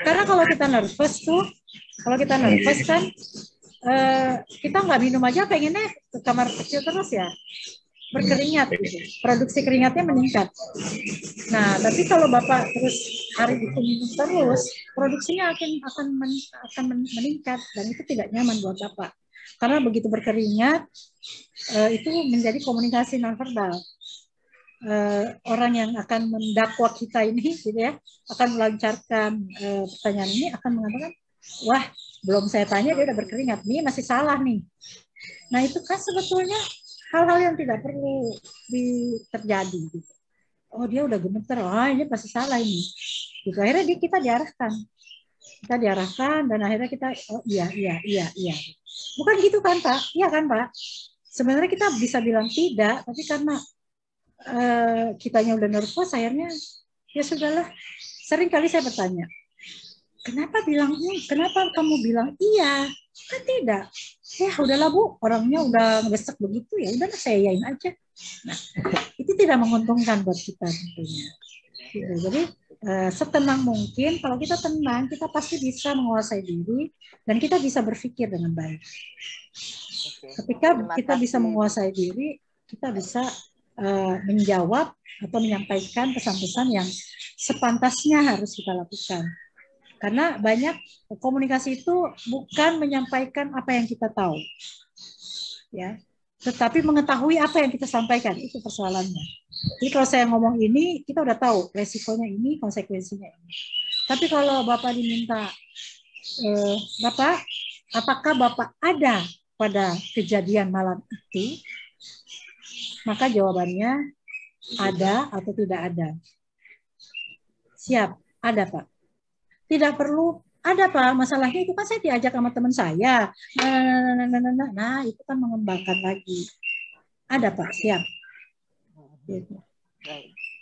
karena kalau kita nervous kan kita nggak minum aja pengennya ke kamar kecil terus ya. Berkeringat gitu. Produksi keringatnya meningkat. Nah, tapi kalau Bapak terus hari itu minum terus, produksinya akan meningkat dan itu tidak nyaman buat Bapak. Karena begitu berkeringat itu menjadi komunikasi nonverbal. Orang yang akan mendakwa kita ini gitu ya, akan melancarkan pertanyaan ini akan mengatakan, "Wah, belum saya tanya dia udah berkeringat. Ini masih salah nih." Nah, itu kan sebetulnya hal-hal yang tidak perlu terjadi gitu. Oh dia udah gemeter, ini pasti salah ini. Gitu. Akhirnya kita diarahkan dan akhirnya kita iya. Bukan gitu kan Pak? Iya kan Pak? Sebenarnya kita bisa bilang tidak, tapi karena kitanya udah nervous, akhirnya ya sudahlah. Sering kali saya bertanya, kenapa kamu bilang iya? Kan tidak. Ya udahlah Bu, orangnya udah ngesek begitu ya, udahlah saya yain aja. Nah, itu tidak menguntungkan buat kita tentunya. Gitu. Jadi setenang mungkin, kalau kita tenang, kita pasti bisa menguasai diri dan kita bisa berpikir dengan baik. Ketika kita bisa menguasai diri, kita bisa menjawab atau menyampaikan pesan-pesan yang sepantasnya harus kita lakukan. Karena banyak komunikasi itu bukan menyampaikan apa yang kita tahu, ya, tetapi mengetahui apa yang kita sampaikan, itu persoalannya. Jadi kalau saya ngomong ini, kita udah tahu resikonya ini, konsekuensinya ini. Tapi kalau Bapak diminta, Bapak, apakah Bapak ada pada kejadian malam itu? Maka jawabannya ada atau tidak ada. Siap, ada Pak. Tidak perlu, ada Pak, masalahnya itu kan saya diajak sama teman saya. Nah, itu kan mengembangkan lagi. Ada Pak, siap. Gitu.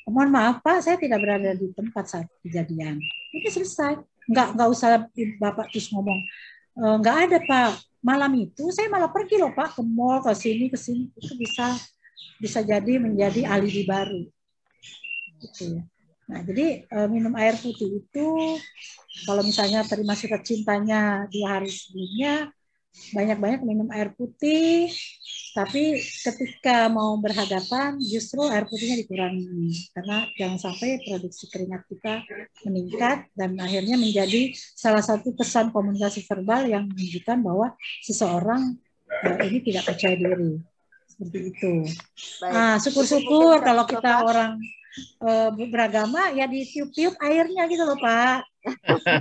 Mohon maaf Pak, saya tidak berada di tempat saat kejadian. Itu selesai. Nggak usah Bapak terus ngomong. Nggak ada Pak, malam itu saya malah pergi loh Pak, ke mall, ke sini. Itu bisa jadi menjadi alibi baru. Gitu ya. Nah, jadi minum air putih itu kalau misalnya terima surat cintanya 2 hari sebelumnya, banyak-banyak minum air putih, tapi ketika mau berhadapan justru air putihnya dikurangi. Karena jangan sampai produksi keringat kita meningkat dan akhirnya menjadi salah satu pesan komunikasi verbal yang menunjukkan bahwa seseorang ini tidak percaya diri. Seperti itu. Nah, syukur-syukur kalau kita orang beragama ya ditiup-tiup airnya gitu loh Pak,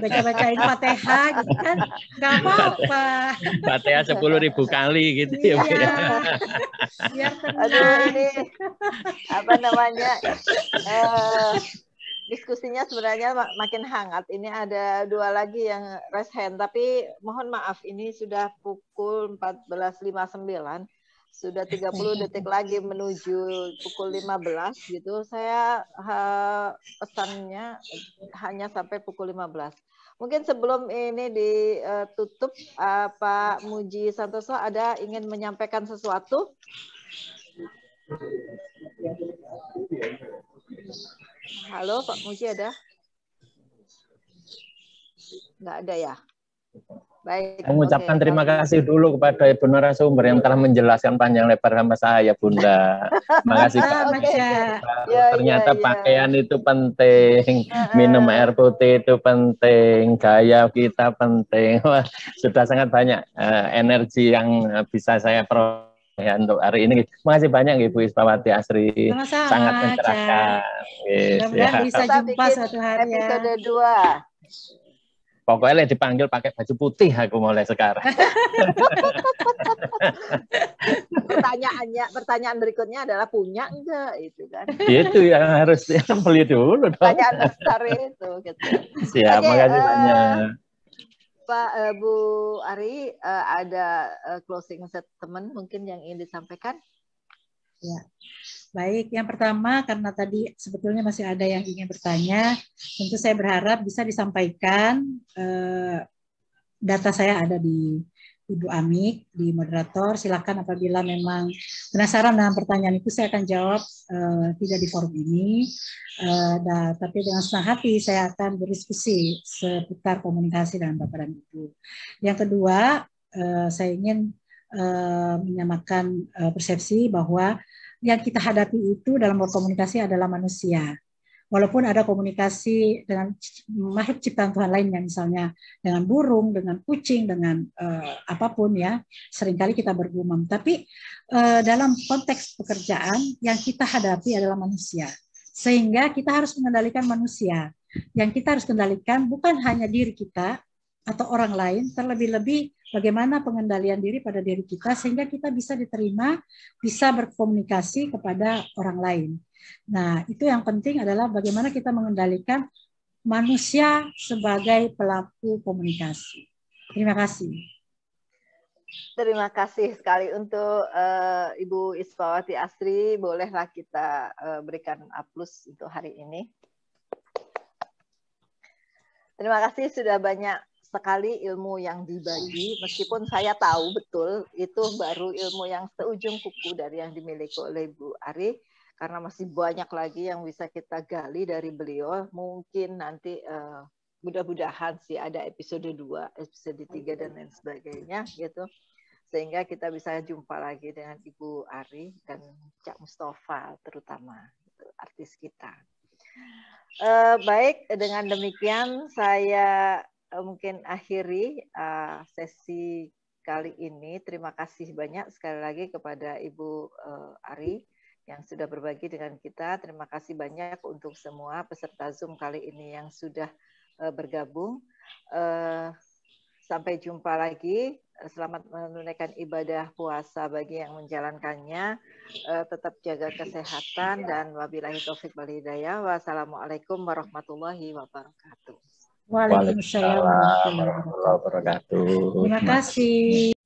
baca-bacain Fatihah gitu kan, nggak apa-apa. Fatihah 10.000 kali gitu ya Pak. Iya. Biar tenang. Aduh ini apa namanya diskusinya sebenarnya makin hangat. Ini ada 2 lagi yang raise hand, tapi mohon maaf ini sudah pukul 14.59. Sudah 30 detik lagi menuju pukul 15 gitu. Saya pesannya hanya sampai pukul 15. Mungkin sebelum ini ditutup, Pak Muji Santoso ada ingin menyampaikan sesuatu? Halo Pak Muji ada? Nggak ada ya? Baik. Mengucapkan Oke, terima kalau kasih dulu kepada Ibu narasumber yang telah menjelaskan panjang lebar sama saya, Bunda. Makasih Mantap, oke, banyak. oke. Maca. Ya, ya, Ternyata ya. pakaian itu penting, minum air putih itu penting, gaya kita penting. Wah, sudah sangat banyak energi yang bisa saya peroleh untuk hari ini. Makasih banyak Ibu Ispawati Asri, sangat Sama-sama, Ca. mencerahkan. Yes, Mudah-mudahan ya. bisa Kita jumpa bikin suatu hari ya. episode 2. Pokoknya dipanggil pakai baju putih aku mulai sekarang. Pertanyaan berikutnya adalah punya enggak itu kan? Itu yang harus beli dulu dong. Pertanyaan besar itu gitu. Siap, Oke, makasih banyak. Pak Bu Ari, ada closing statement mungkin yang ingin disampaikan? Ya. Baik, yang pertama karena tadi sebetulnya masih ada yang ingin bertanya, tentu saya berharap bisa disampaikan. Data saya ada di Ibu Amik, di moderator. Silakan apabila memang penasaran dengan pertanyaan itu, saya akan jawab tidak di forum ini. Tapi dengan senang hati saya akan berdiskusi seputar komunikasi dengan Bapak dan Ibu. Yang kedua, saya ingin menyamakan persepsi bahwa yang kita hadapi itu dalam berkomunikasi adalah manusia. Walaupun ada komunikasi dengan makhluk ciptaan Tuhan lainnya, misalnya dengan burung, dengan kucing, dengan apapun ya, seringkali kita bergumam. Tapi dalam konteks pekerjaan yang kita hadapi adalah manusia. Sehingga kita harus mengendalikan manusia. Yang kita harus kendalikan bukan hanya diri kita atau orang lain, terlebih-lebih bagaimana pengendalian diri pada diri kita sehingga kita bisa diterima, bisa berkomunikasi kepada orang lain. Nah, itu yang penting adalah bagaimana kita mengendalikan manusia sebagai pelaku komunikasi. Terima kasih. Terima kasih sekali untuk Ibu Ispawati Asri. Bolehlah kita berikan aplaus untuk hari ini. Terima kasih sudah banyak sekali ilmu yang dibagi, meskipun saya tahu betul itu baru ilmu yang seujung kuku dari yang dimiliki oleh Bu Ari, karena masih banyak lagi yang bisa kita gali dari beliau. Mungkin nanti mudah-mudahan sih ada episode 2, episode 3 dan lain sebagainya gitu. Sehingga kita bisa jumpa lagi dengan Ibu Ari dan Cak Mustafa terutama gitu, artis kita. Baik, dengan demikian saya mungkin akhiri sesi kali ini. Terima kasih banyak sekali lagi kepada Ibu Ari yang sudah berbagi dengan kita. Terima kasih banyak untuk semua peserta Zoom kali ini yang sudah bergabung. Sampai jumpa lagi. Selamat menunaikan ibadah puasa bagi yang menjalankannya. Tetap jaga kesehatan dan wabillahi taufik wal hidayah. Wassalamualaikum warahmatullahi wabarakatuh. Waalaikumsalam warahmatullahi wabarakatuh. Terima kasih.